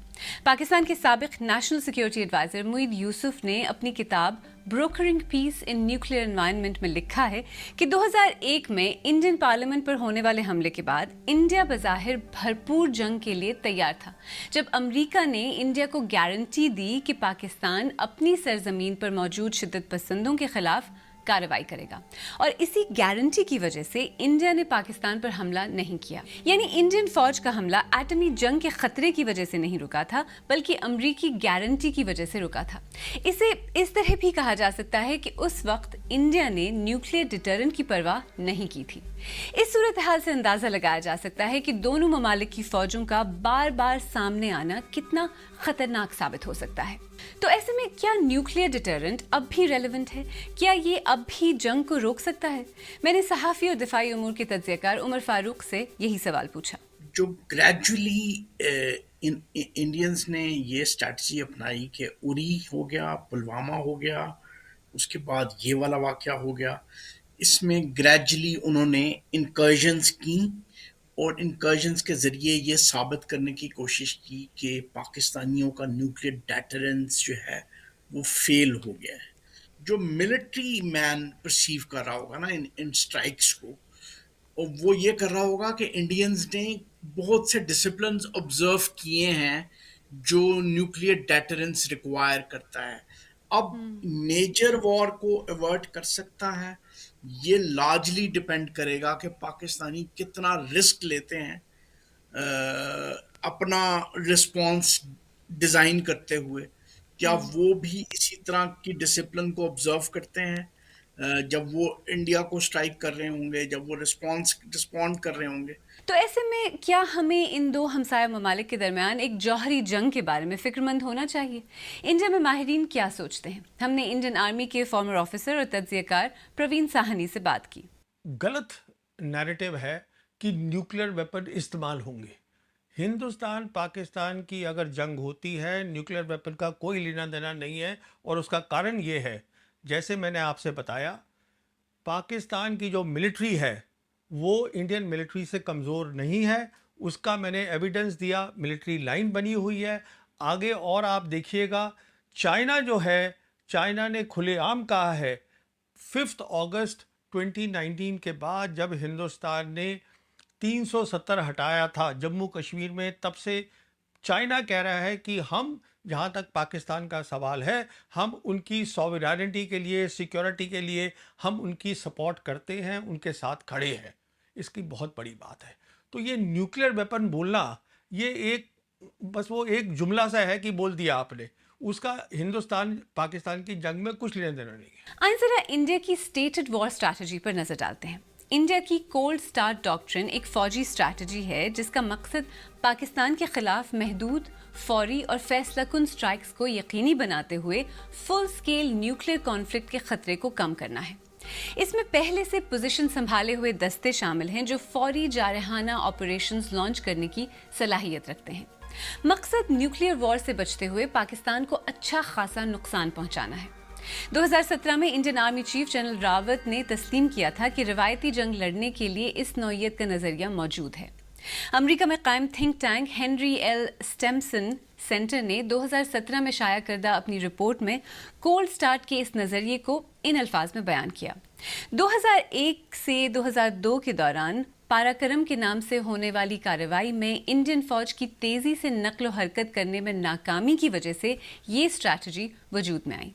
पाकिस्तान के साबिक national security adviser Moeed Yusuf ने अपनी किताब brokering peace in nuclear environment में लिखा है कि 2001 में इंडियन पार्लियामेंट पर होने वाले हमले के बाद इंडिया बज़ाहिर भरपूर जंग के लिए तैयार था, जब अमेरिका ने इंडिया को गारंटी दी कि पाकिस्तान अपनी सरजमीन पर मौजूद शिद्दत पसंदों के खिलाफ कार्रवाई करेगा, और इसी गारंटी की वजह से इंडिया ने पाकिस्तान पर हमला नहीं किया। यानी इंडियन फौज का हमला एटमी जंग के खतरे की वजह से नहीं रुका था, बल्कि अमरीकी गारंटी की वजह से रुका था। इसे इस तरह भी कहा जा सकता है कि उस वक्त इंडिया ने न्यूक्लियर डिटरेंट की परवाह नहीं की थी। इस सूरत हाल से अंदाजा लगाया जा सकता है कि दोनों ममालिक की फौजों का बार बार सामने आना कितना खतरनाक साबित हो सकता है। तो ऐसे में क्या न्यूक्लियर डिटरेंट अब भी रेलेवेंट है? क्या ये अब भी जंग को रोक सकता है? मैंने सहाफ़ी और दिफाई उमूर के तज्ज़ियाकार उमर फारूक से यही सवाल पूछा।
जो ग्रेजुअली इंडियंस ने ये स्ट्रैटेजी अपनाई कि उरी हो गया, पुलवामा हो गया, उसके बाद ये वाला वाक़या हो गया, इसमें ग्रेजुअली उन्होंने इनकर्जन्स की और इनकर्जन्स के ज़रिए ये साबित करने की कोशिश की कि पाकिस्तानियों का न्यूक्लियर डेटरेंस जो है वो फेल हो गया है। जो मिलिट्री मैन परसीव कर रहा होगा ना इन स्ट्राइक्स को, और वो ये कर रहा होगा कि इंडियंस ने बहुत से डिसिप्लिन्स ऑब्जर्व किए हैं जो न्यूक्लियर डेटरेंस रिक्वायर करता है। अब मेजर वॉर को अवॉइड कर सकता है, ये लार्जली डिपेंड करेगा कि पाकिस्तानी कितना रिस्क लेते हैं अपना रिस्पॉन्स डिज़ाइन करते हुए। क्या वो भी इसी तरह की डिसिप्लिन को ऑब्जर्व करते हैं जब वो इंडिया को स्ट्राइक कर रहे होंगे, जब वो रिस्पॉन्ड कर रहे होंगे?
तो ऐसे में क्या हमें इन दो हमसाया ममालिक के दरमियान एक जौहरी जंग के बारे में फिक्रमंद होना चाहिए? इंडिया में माहिरीन क्या सोचते हैं? हमने इंडियन आर्मी के फॉर्मर ऑफिसर और तज्ज़ियाकार प्रवीण साहनी से बात की।
गलत नैरेटिव है कि न्यूक्लियर वेपन इस्तेमाल होंगे। हिंदुस्तान पाकिस्तान की अगर जंग होती है, न्यूक्लियर वेपन का कोई लेना देना नहीं है, और उसका कारण ये है, जैसे मैंने आपसे बताया, पाकिस्तान की जो मिलिट्री है वो इंडियन मिलिट्री से कमज़ोर नहीं है, उसका मैंने एविडेंस दिया, मिलिट्री लाइन बनी हुई है। आगे और आप देखिएगा, चाइना जो है, चाइना ने खुलेआम कहा है 5 अगस्त 2019 के बाद जब हिंदुस्तान ने 370 हटाया था जम्मू कश्मीर में, तब से चाइना कह रहा है कि हम, जहाँ तक पाकिस्तान का सवाल है, हम उनकी सॉवरेनिटी के लिए, सिक्योरिटी के लिए हम उनकी सपोर्ट करते हैं, उनके साथ खड़े हैं। इसकी बहुत बड़ी बात है। तो ये न्यूक्लियर वेपन बोलना, ये एक बस वो एक जुमला सा है कि बोल दिया आपने, उसका हिंदुस्तान पाकिस्तान की जंग में कुछ लेना देना नहीं है।
आइए जरा इंडिया की स्टेटेड वॉर स्ट्रैटेजी पर नजर डालते हैं। इंडिया की कोल्ड स्टार्ट डॉक्ट्रिन एक फौजी स्ट्रैटेजी है जिसका मकसद पाकिस्तान के खिलाफ महदूद, फौरी और फैसलाकुन स्ट्राइक्स को यकीनी बनाते हुए फुल स्केल न्यूक्लियर कॉन्फ्लिक्ट के खतरे को कम करना है। इसमें पहले से पोजीशन संभाले हुए दस्ते शामिल हैं जो फौरी जारहाना ऑपरेशंस लॉन्च करने की सलाहियत रखते हैं। मकसद न्यूक्लियर वॉर से बचते हुए पाकिस्तान को अच्छा खासा नुकसान पहुंचाना है। 2017 में Indian army chief general Rawat ने तस्लीम किया था कि रिवायती जंग लड़ने के लिए इस नौइयत का नजरिया मौजूद है। अमेरिका में कायम think tank Henry L Stimson centre ने 2017 में शाया करदा अपनी रिपोर्ट में कोल्ड स्टार्ट के इस नजरिए को इन अल्फाज में बयान किया। 2001 से 2002 के दौरान पाराकरम के नाम से होने वाली कार्रवाई में इंडियन फौज की तेजी से नक्ल हरकत करने में नाकामी की वजह से ये स्ट्रैटेजी वजूद में आई।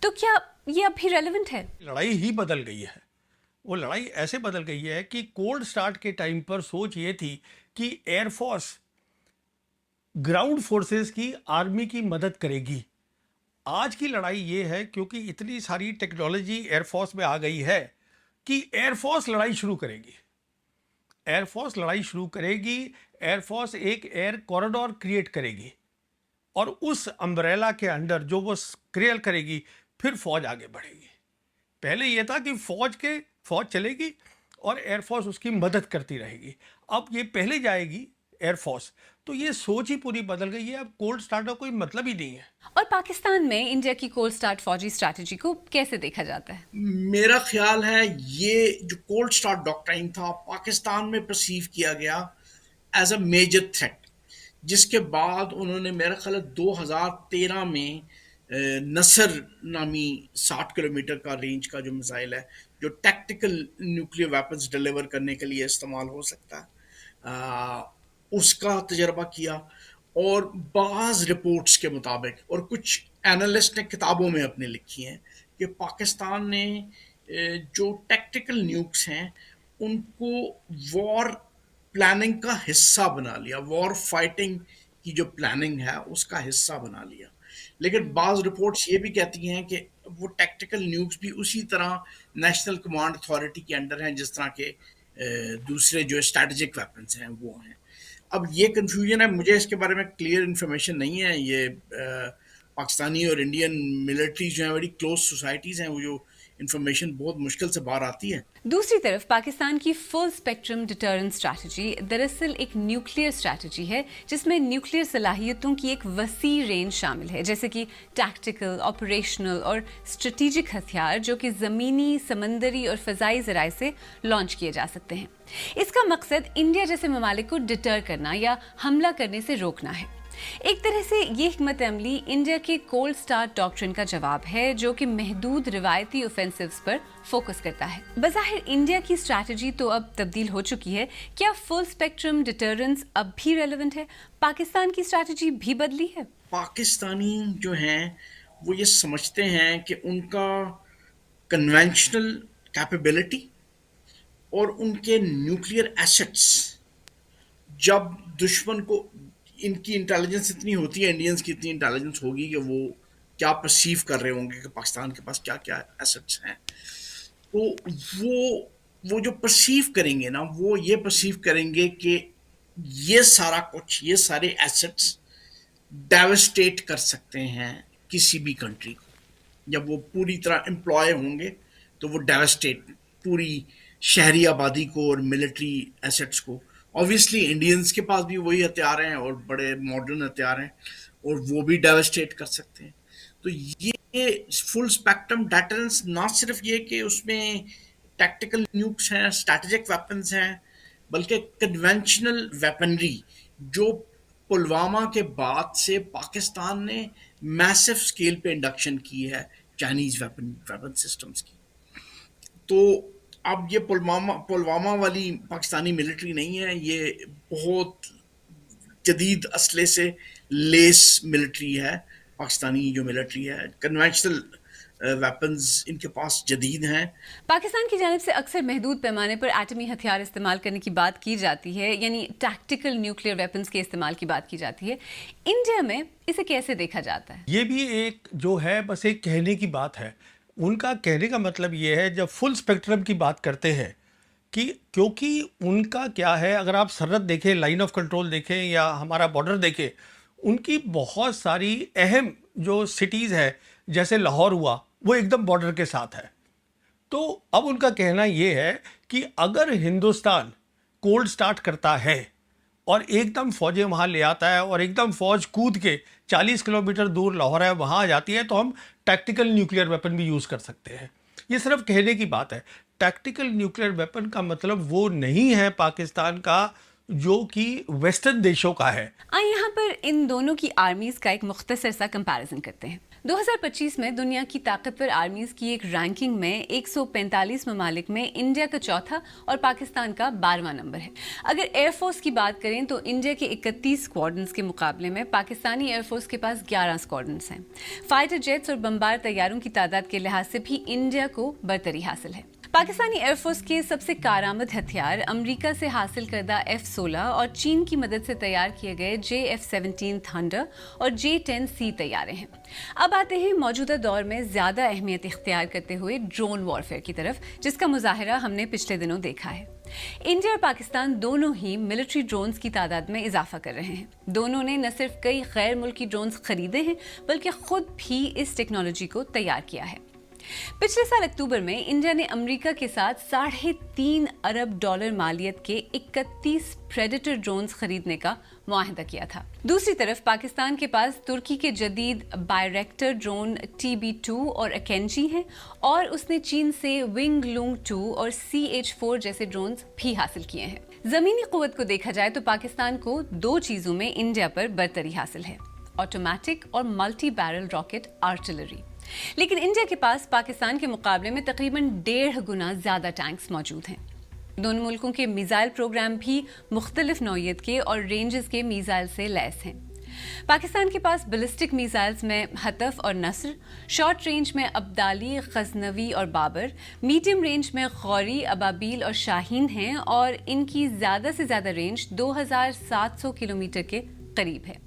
तो क्या ये अब भी रेलेवेंट है?
लड़ाई ही बदल गई है। वो लड़ाई ऐसे बदल गई है कि कोल्ड स्टार्ट के टाइम पर सोच ये थी कि एयरफोर्स ग्राउंड फोर्सेस की आर्मी की मदद करेगी। आज की लड़ाई ये है क्योंकि इतनी सारी टेक्नोलॉजी एयरफोर्स में आ गई है कि एयरफोर्स लड़ाई शुरू करेगी। एयरफोर्स लड़ाई शुरू करेगी, एयरफोर्स एक एयर कॉरिडोर क्रिएट करेगी और उस अम्ब्रेला के अंडर जो वो क्रिएट करेगी, फिर फौज आगे बढ़ेगी। पहले ये था कि फौज चलेगी और एयरफोर्स उसकी मदद करती रहेगी। अब ये पहले जाएगी एयरफोर्स, तो ये सोच ही पूरी बदल गई है। अब कोल्ड स्टार्ट का कोई मतलब ही नहीं है।
और पाकिस्तान में इंडिया की कोल्ड स्टार्ट फौजी स्ट्रैटेजी को कैसे देखा जाता है?
मेरा ख्याल है ये जो कोल्ड स्टार्ट डॉक्ट्राइन था, पाकिस्तान में परसीव किया गया एज अ मेजर थ्रेट, जिसके बाद उन्होंने मेरा ख्याल है 2013 में नसर नामी 60 किलोमीटर का रेंज का जो मिसाइल है, जो टैक्टिकल न्यूक्लियर वेपन्स डिलीवर करने के लिए इस्तेमाल हो सकता है, उसका तजर्बा किया। और बाज़ रिपोर्ट्स के मुताबिक, और कुछ एनालिस्ट ने किताबों में अपने लिखी हैं, कि पाकिस्तान ने जो टैक्टिकल न्यूक्स हैं उनको वॉर प्लानिंग का हिस्सा बना लिया, वॉर फाइटिंग की जो प्लानिंग है उसका हिस्सा बना लिया। लेकिन बाज़ रिपोर्ट्स ये भी कहती हैं कि वो टैक्टिकल न्यूक्स भी उसी तरह नेशनल कमांड अथॉरिटी के अंडर हैं जिस तरह के दूसरे जो स्ट्रैटेजिक वेपन्स हैं वो हैं। अब ये कन्फ्यूजन है, मुझे इसके बारे में क्लियर इन्फॉर्मेशन नहीं है। ये पाकिस्तानी और इंडियन मिलिट्री जो हैं बड़ी क्लोज सोसाइटीज़ हैं, वो जो इन्फॉर्मेशन बहुत मुश्किल से बाहर आती है।
दूसरी तरफ पाकिस्तान की फुल स्पेक्ट्रम डिटरेंस स्ट्रैटेजी दरअसल एक न्यूक्लियर स्ट्रैटेजी है जिसमें न्यूक्लियर सलाहियतों की एक वसी रेंज शामिल है, जैसे कि टैक्टिकल, ऑपरेशनल और स्ट्रेटेजिक हथियार जो कि ज़मीनी, समंदरी और फ़ज़ाई ज़राए से लॉन्च किए जा सकते हैं। इसका मकसद इंडिया जैसे ममालिक को डिटर करना या हमला करने से रोकना है। एक तरह से ये हिकमत अमली इंडिया के कोल्ड स्टार्ट डॉक्ट्रिन का जवाब है जो कि महदूद रिवायती ऑफेंसिव्स पर फोकस करता है। बज़ाहिर इंडिया की स्ट्रैटेजी तो अब तब्दील हो चुकी है, क्या फुल स्पेक्ट्रम डिटरेंस अब भी रेलेवेंट है? पाकिस्तान की स्ट्रैटेजी भी बदली है?
पाकिस्तानी जो हैं वो ये समझते हैं कि उनका कन्वेंशनल कैपेबिलिटी और उनके न्यूक्लियर एसेट्स, जब दुश्मन को, इनकी इंटेलिजेंस इतनी होती है, इंडियंस की इतनी इंटेलिजेंस होगी कि वो क्या परसीव कर रहे होंगे कि पाकिस्तान के पास क्या क्या एसेट्स हैं, तो वो जो परसीव करेंगे ना, वो ये परसीव करेंगे कि ये सारा कुछ, ये सारे एसेट्स डेवस्टेट कर सकते हैं किसी भी कंट्री को। जब वो पूरी तरह एम्प्लॉय होंगे तो वो डेवस्टेट पूरी शहरी आबादी को और मिलिट्री एसेट्स को। ऑब्वियसली इंडियंस के पास भी वही हथियार हैं और बड़े मॉडर्न हथियार हैं और वो भी डेवस्टेट कर सकते हैं। तो ये फुल स्पेक्ट्रम डेटरेंस ना सिर्फ ये कि उसमें ٹیکٹیکل نیوکس ہیں, اسٹریٹجک ویپنز ہیں, بلکہ کنونشنل ویپنری جو پلوامہ کے بعد سے پاکستان نے میسو اسکیل پہ انڈکشن کی ہے چائنیز ویپن سسٹمز کی. تو اب یہ پلوامہ والی پاکستانی ملٹری نہیں ہے, یہ بہت جدید اسلحے سے لیس ملٹری ہے. پاکستانی جو ملٹری ہے, کنونشنل ویپنز ان کے پاس جدید ہیں.
پاکستان کی جانب سے اکثر محدود پیمانے پر ایٹمی ہتھیار استعمال کرنے کی بات کی جاتی ہے, یعنی ٹیکٹیکل نیوکلیئر ویپنز کے استعمال کی بات کی جاتی ہے. انڈیا میں اسے کیسے دیکھا جاتا ہے؟
یہ بھی ایک جو ہے بس ایک کہنے کی بات ہے. ان کا کہنے کا مطلب یہ ہے جب فل اسپیکٹرم کی بات کرتے ہیں کہ کیونکہ ان کا کیا ہے, اگر آپ سرحد دیکھیں, لائن آف کنٹرول دیکھیں یا ہمارا بارڈر دیکھیں, ان کی بہت ساری اہم جو سٹیز ہے جیسے لاہور ہوا وہ ایک دم بارڈر کے ساتھ ہے. تو اب ان کا کہنا یہ ہے کہ اگر ہندوستان کولڈ سٹارٹ کرتا ہے اور ایک دم فوجیں وہاں لے آتا ہے اور ایک دم فوج کود کے 40 کلومیٹر دور لاہور ہے وہاں آ جاتی ہے, تو ہم ٹیکٹیکل نیوکلیئر ویپن بھی یوز کر سکتے ہیں. یہ صرف کہنے کی بات ہے. ٹیکٹیکل نیوکلیئر ویپن کا مطلب وہ نہیں ہے پاکستان کا جو کہ ویسٹرن دیشوں کا ہے.
یہاں پر ان دونوں کی آرمیز کا ایک مختصر سا کمپیریزن کرتے ہیں. 2025 میں دنیا کی طاقتور آرمیز کی ایک رینکنگ میں 145 ممالک میں انڈیا کا چوتھا اور پاکستان کا 12واں نمبر ہے. اگر ایئر فورس کی بات کریں تو انڈیا کے 31 اسکواڈرنز کے مقابلے میں پاکستانی ایئر فورس کے پاس 11 اسکواڈرنز ہیں. فائٹر جیٹس اور بمبار طیاروں کی تعداد کے لحاظ سے بھی انڈیا کو برتری حاصل ہے. پاکستانی ایئر فورس کے سب سے کارآمد ہتھیار امریکہ سے حاصل کردہ F-16 اور چین کی مدد سے تیار کیے گئے JF-17 تھنڈر اور J-10C طیارے ہیں. اب آتے ہیں موجودہ دور میں زیادہ اہمیت اختیار کرتے ہوئے ڈرون وارفیئر کی طرف, جس کا مظاہرہ ہم نے پچھلے دنوں دیکھا ہے. انڈیا اور پاکستان دونوں ہی ملٹری ڈرونز کی تعداد میں اضافہ کر رہے ہیں. دونوں نے نہ صرف کئی غیر ملکی ڈرونز خریدے ہیں بلکہ خود بھی اس ٹیکنالوجی کو تیار کیا ہے. پچھلے سال اکتوبر میں انڈیا نے امریکہ کے ساتھ $3.5 ارب مالیت کے 31 پریڈیٹر ڈرونز خریدنے کا معاہدہ کیا تھا. دوسری طرف پاکستان کے پاس ترکی کے جدید بائریکٹر ڈرون TB2 اور اکینجی ہیں, اور اس نے چین سے ونگ لونگ 2 اور CH-4 جیسے ڈرونز بھی حاصل کیے ہیں. زمینی قوت کو دیکھا جائے تو پاکستان کو 2 چیزوں میں انڈیا پر برتری حاصل ہے, آٹومیٹک اور ملٹی بیرل راکٹ آرٹلری. لیکن انڈیا کے پاس پاکستان کے مقابلے میں تقریباً 1.5 گنا زیادہ ٹینکس موجود ہیں. دونوں ملکوں کے میزائل پروگرام بھی مختلف نوعیت کے اور رینجز کے میزائل سے لیس ہیں. پاکستان کے پاس بیلسٹک میزائلز میں ہتف اور نصر, شارٹ رینج میں ابدالی, غزنوی اور بابر, میڈیم رینج میں غوری, ابابیل اور شاہین ہیں, اور ان کی زیادہ سے زیادہ رینج 2700 کلومیٹر کے قریب ہے.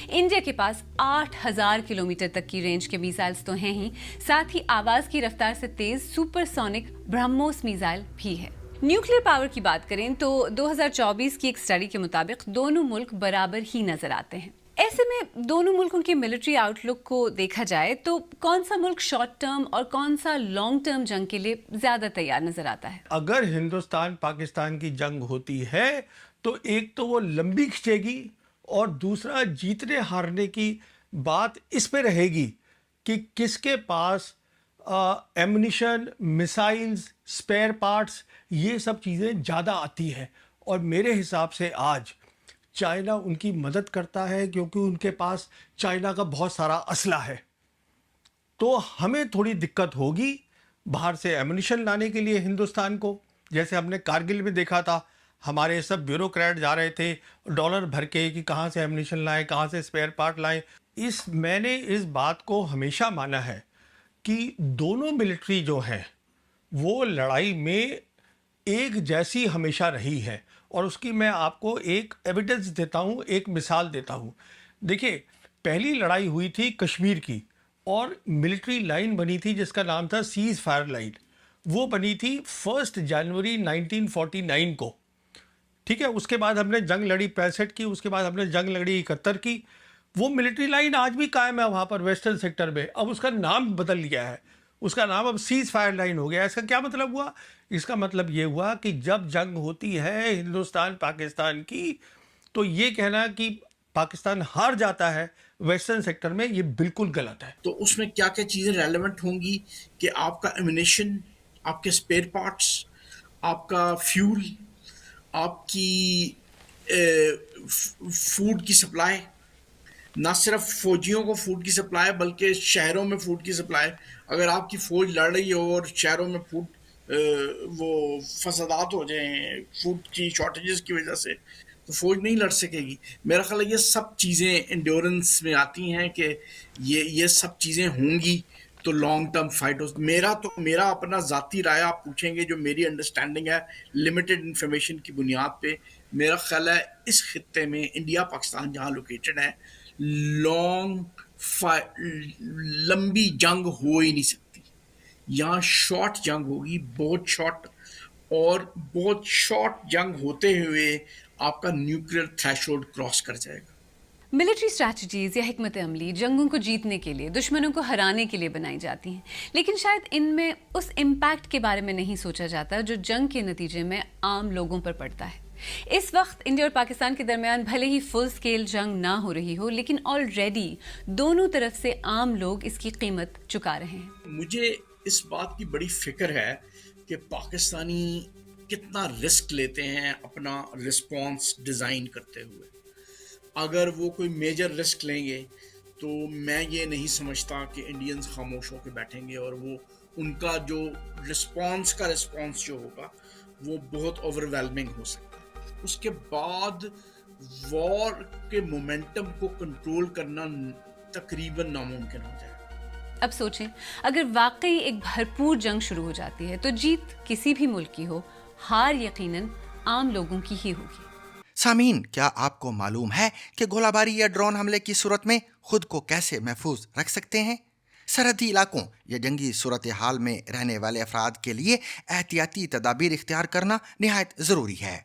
انڈیا کے پاس 8000 کلومیٹر تک کی رینج کے میزائلز تو ہیں ہی, ساتھ ہی آواز کی رفتار سے تیز سپر سونک برہموس میزائل بھی ہے. نیوکلیئر پاور کی بات کریں تو 2024 کی ایک اسٹڈی کے مطابق دونوں ملک برابر ہی نظر آتے ہیں. ایسے میں دونوں ملکوں کے ملٹری آؤٹ لک کو دیکھا جائے تو کون سا ملک شارٹ ٹرم اور کون سا لانگ ٹرم جنگ کے لیے زیادہ تیار نظر آتا ہے؟
اگر ہندوستان پاکستان کی جنگ ہوتی ہے تو ایک تو وہ لمبی کھینچے گی, اور دوسرا جیتنے ہارنے کی بات اس پہ رہے گی کہ کس کے پاس ایمونیشن, میسائلز, اسپیئر پارٹس, یہ سب چیزیں زیادہ آتی ہیں. اور میرے حساب سے آج چائنا ان کی مدد کرتا ہے کیونکہ ان کے پاس چائنا کا بہت سارا اسلحہ ہے. تو ہمیں تھوڑی دقت ہوگی باہر سے ایمونیشن لانے کے لیے ہندوستان کو, جیسے ہم نے کارگل میں دیکھا تھا. ہمارے سب بیوروکریٹ جا رہے تھے ڈالر بھر کے کہ کہاں سے ایمونیشن لائیں, کہاں سے اسپیئر پارٹ لائیں. میں نے اس بات کو ہمیشہ مانا ہے کہ دونوں ملٹری جو ہیں وہ لڑائی میں ایک جیسی ہمیشہ رہی ہے, اور اس کی میں آپ کو ایک ایویڈنس دیتا ہوں, ایک مثال دیتا ہوں. دیکھیں, پہلی لڑائی ہوئی تھی کشمیر کی, اور ملٹری لائن بنی تھی جس کا نام تھا سیز فائر لائن. وہ بنی تھی 1 جنوری 1949 کو. ٹھیک ہے, اس کے بعد ہم نے جنگ لڑی 65 کی, اس کے بعد ہم نے جنگ لڑی 71 کی. وہ ملٹری لائن آج بھی قائم ہے وہاں پر ویسٹرن سیکٹر میں. اب اس کا نام بدل گیا ہے, اس کا نام اب سیز فائر لائن ہو گیا. اس کا کیا مطلب ہوا؟ اس کا مطلب یہ ہوا کہ جب جنگ ہوتی ہے ہندوستان پاکستان کی تو یہ کہنا کہ پاکستان ہار جاتا ہے ویسٹرن سیکٹر میں, یہ بالکل غلط ہے.
تو اس میں کیا کیا چیزیں ریلیونٹ ہوں گی کہ آپ کا ایمونیشن, आपके स्पेयर पार्ट्स, आपका फ्यूल, आपकी फूड की सप्लाई, ना सिर्फ फौजियों को फूड की सप्लाई बल्कि शहरों में फूड की सप्लाई। अगर आपकी फ़ौज लड़ रही हो और शहरों में फूड वो फसादात हो जाएं फूड की शॉर्टेजेस की वजह से, तो फ़ौज नहीं लड़ सकेगी। मेरा ख्याल है ये सब चीज़ें इंड्योरेंस में आती हैं कि ये सब चीज़ें होंगी तो लॉन्ग टर्म फाइट हो। मेरा अपना ज़ाती राय आप पूछेंगे, जो मेरी अंडरस्टैंडिंग है लिमिटेड इन्फॉर्मेशन की बुनियाद पे, मेरा ख्याल है इस खित्ते में इंडिया पाकिस्तान जहाँ लोकेटेड है, लंबी जंग हो ही नहीं सकती। यहाँ शॉर्ट जंग होगी, बहुत शॉर्ट, और बहुत शॉर्ट जंग होते हुए आपका न्यूक्लियर थ्रेशोल्ड क्रॉस कर जाएगा।
मिलिट्री स्ट्रैटेजीज या हिकमत अमली जंगों को जीतने के लिए, दुश्मनों को हराने के लिए बनाई जाती हैं, लेकिन शायद इनमें उस इम्पैक्ट के बारे में नहीं सोचा जाता जो जंग के नतीजे में आम लोगों पर पड़ता है। इस वक्त इंडिया और पाकिस्तान के दरमियान भले ही फुल स्केल जंग ना हो रही हो, लेकिन ऑलरेडी दोनों तरफ से आम लोग इसकी कीमत चुका रहे हैं।
मुझे इस बात की बड़ी फिक्र है कि पाकिस्तानी कितना रिस्क लेते हैं अपना रिस्पॉन्स डिज़ाइन करते हुए। अगर वो कोई मेजर रिस्क लेंगे तो मैं ये नहीं समझता कि इंडियंस खामोश होकर बैठेंगे, और वो उनका जो रिस्पॉन्स जो होगा वो बहुत ओवरवेलमिंग हो सकता है। उसके बाद वॉर के मोमेंटम को कंट्रोल करना तकरीबन नामुमकिन हो जाएगा।
अब सोचें, अगर वाकई एक भरपूर जंग शुरू हो जाती है तो जीत किसी भी मुल्क की हो, हार यकीनन आम लोगों की ही होगी।
सामीन, क्या आपको मालूम है कि गोलाबारी या ड्रोन हमले की सूरत में खुद को कैसे महफूज रख सकते हैं? सरहदी इलाकों या जंगी सूरत हाल में रहने वाले अफराद के लिए एहतियाती तदाबीर इख्तियार करना निहायत ज़रूरी है।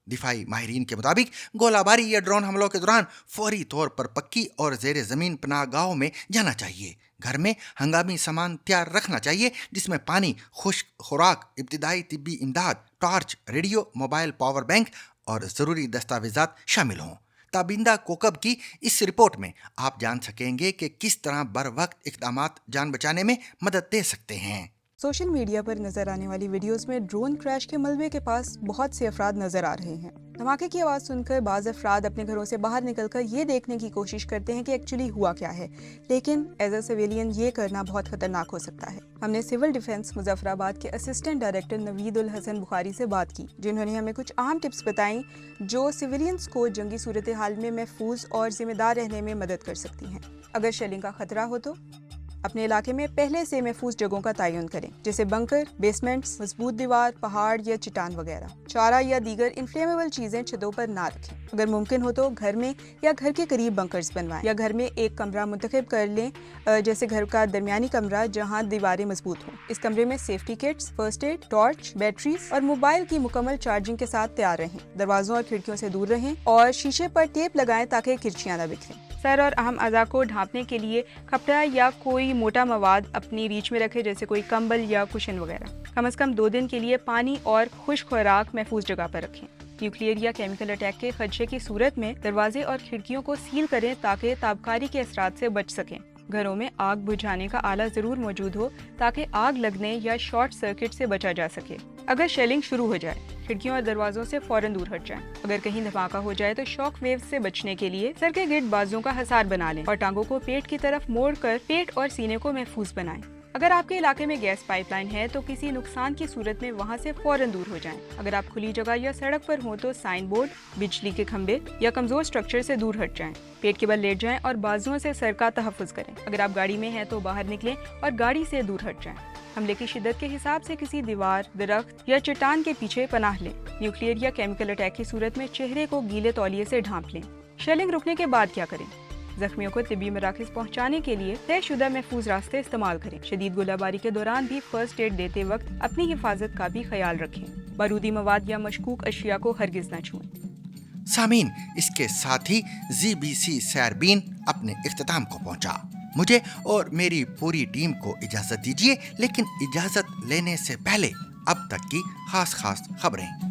दिफाई माहिरीन के मुताबिक गोलाबारी या ड्रोन हमलों के दौरान फौरी तौर पर पक्की और ज़ेर ज़मीन पनाहगाहों में जाना चाहिए। घर में हंगामी सामान तैयार रखना चाहिए जिसमें पानी, खुश्क खुराक, इब्तिदाई तिब्बी इमदाद, torch, radio, mobile power bank और ज़रूरी दस्तावेज़ात शामिल हों। ताबिंदा कोकब की इस रिपोर्ट में आप जान सकेंगे कि किस तरह बर वक्त इक़दामात जान बचाने में मदद दे सकते हैं।
सोशल मीडिया पर नजर आने वाली वीडियोस में ड्रोन क्रैश के मलबे के पास बहुत से अफराद नजर आ रहे हैं। धमाके की आवाज़ सुनकर बाज़ अफराद अपने घरों से बाहर निकलकर ये देखने की कोशिश करते हैं कि एक्चुअली हुआ क्या है, लेकिन एज अ सिविलियन ये करना बहुत खतरनाक हो सकता है। हमने सिविल डिफेंस मुजफ्फराबाद के असिस्टेंट डायरेक्टर नवीद उल हसन बुखारी से बात की, जिन्होंने हमें कुछ अहम टिप्स बताई जो सिविलियंस को जंगी सूरत हाल में महफूज और जिम्मेदार रहने में मदद कर सकती हैं। अगर शेलिंग का खतरा हो तो अपने इलाके में पहले से महफूज जगहों का तयन करें, जैसे बंकर, बेसमेंट्स, मजबूत दीवार, पहाड़ या चट्टान वगैरह। चारा या दीगर इन्फ्लेमेबल चीजें छतों पर ना रखें। अगर मुमकिन हो तो घर में या घर के करीब बंकर्स बनवाएं, या घर में एक कमरा मुंतखब कर लें, जैसे घर का दरमियानी कमरा जहां दीवारें मजबूत हों। इस कमरे में safety kits, first aid, torch, batteries और मोबाइल की मुकम्मल चार्जिंग के साथ तैयार रहें। दरवाजों और खिड़कियों से दूर रहें और शीशे पर टेप लगाएं ताकि खिड़कियां न बिखरें। सर और अहम अज़ा को ढांपने के लिए कपड़ा या कोई मोटा मवाद अपनी रीच में रखें, जैसे कोई कंबल या कुशन वगैरह। कम से कम 2 दिन के लिए पानी और खुश्क खुराक महफूज जगह पर रखें। न्यूक्लियर या केमिकल अटैक के खदशे की सूरत में दरवाजे और खिड़कियों को सील करें ताकि ताबकारी के असरात से बच सकें। घरों में आग बुझाने का आला जरूर मौजूद हो ताकि आग लगने या शॉर्ट सर्किट से बचा जा सके। अगर शेलिंग शुरू हो जाए, खिड़कियों और दरवाजों से फौरन दूर हट जाएं। अगर कहीं धमाका हो जाए तो शॉक वेव से बचने के लिए सर के गिर्द बाजुओं का हसार बना लें और टांगों को पेट की तरफ मोड़कर पेट और सीने को महफूज बनाएं। अगर आपके इलाके में गैस पाइपलाइन है तो किसी नुकसान की सूरत में वहां से फौरन दूर हो जाएं। अगर आप खुली जगह या सड़क पर हो तो साइन बोर्ड, बिजली के खंभे या कमजोर स्ट्रक्चर से दूर हट जाएं। पेट के बल लेट जाएं और बाजुओं से सर का तहफ़्फ़ुज़ करें। अगर आप गाड़ी में हैं तो बाहर निकलें और गाड़ी से दूर हट जाएं। हमले की शिद्दत के हिसाब से किसी दीवार, दरख्त या चट्टान के पीछे पनाह लें। न्यूक्लियर या केमिकल अटैक की सूरत में चेहरे को गीले तौलिए से ढांप लें। शेलिंग रुकने के बाद क्या करें? जख्मियों को तिब्बी मराकज़ पहुंचाने के लिए तयशुदा महफूज रास्ते इस्तेमाल करें। शदीद गोलाबारी के दौरान भी फर्स्ट एड देते वक्त अपनी हिफाजत का भी ख्याल रखें। बारूदी मवाद या मशकूक अशिया को हरगिज न छुएं।
सामीन, इसके साथ ही ZBC सैरबीन अपने इख्तिताम को पहुंचा। मुझे और मेरी पूरी टीम को इजाजत दीजिए, लेकिन इजाजत लेने से पहले अब तक की खास खबरें।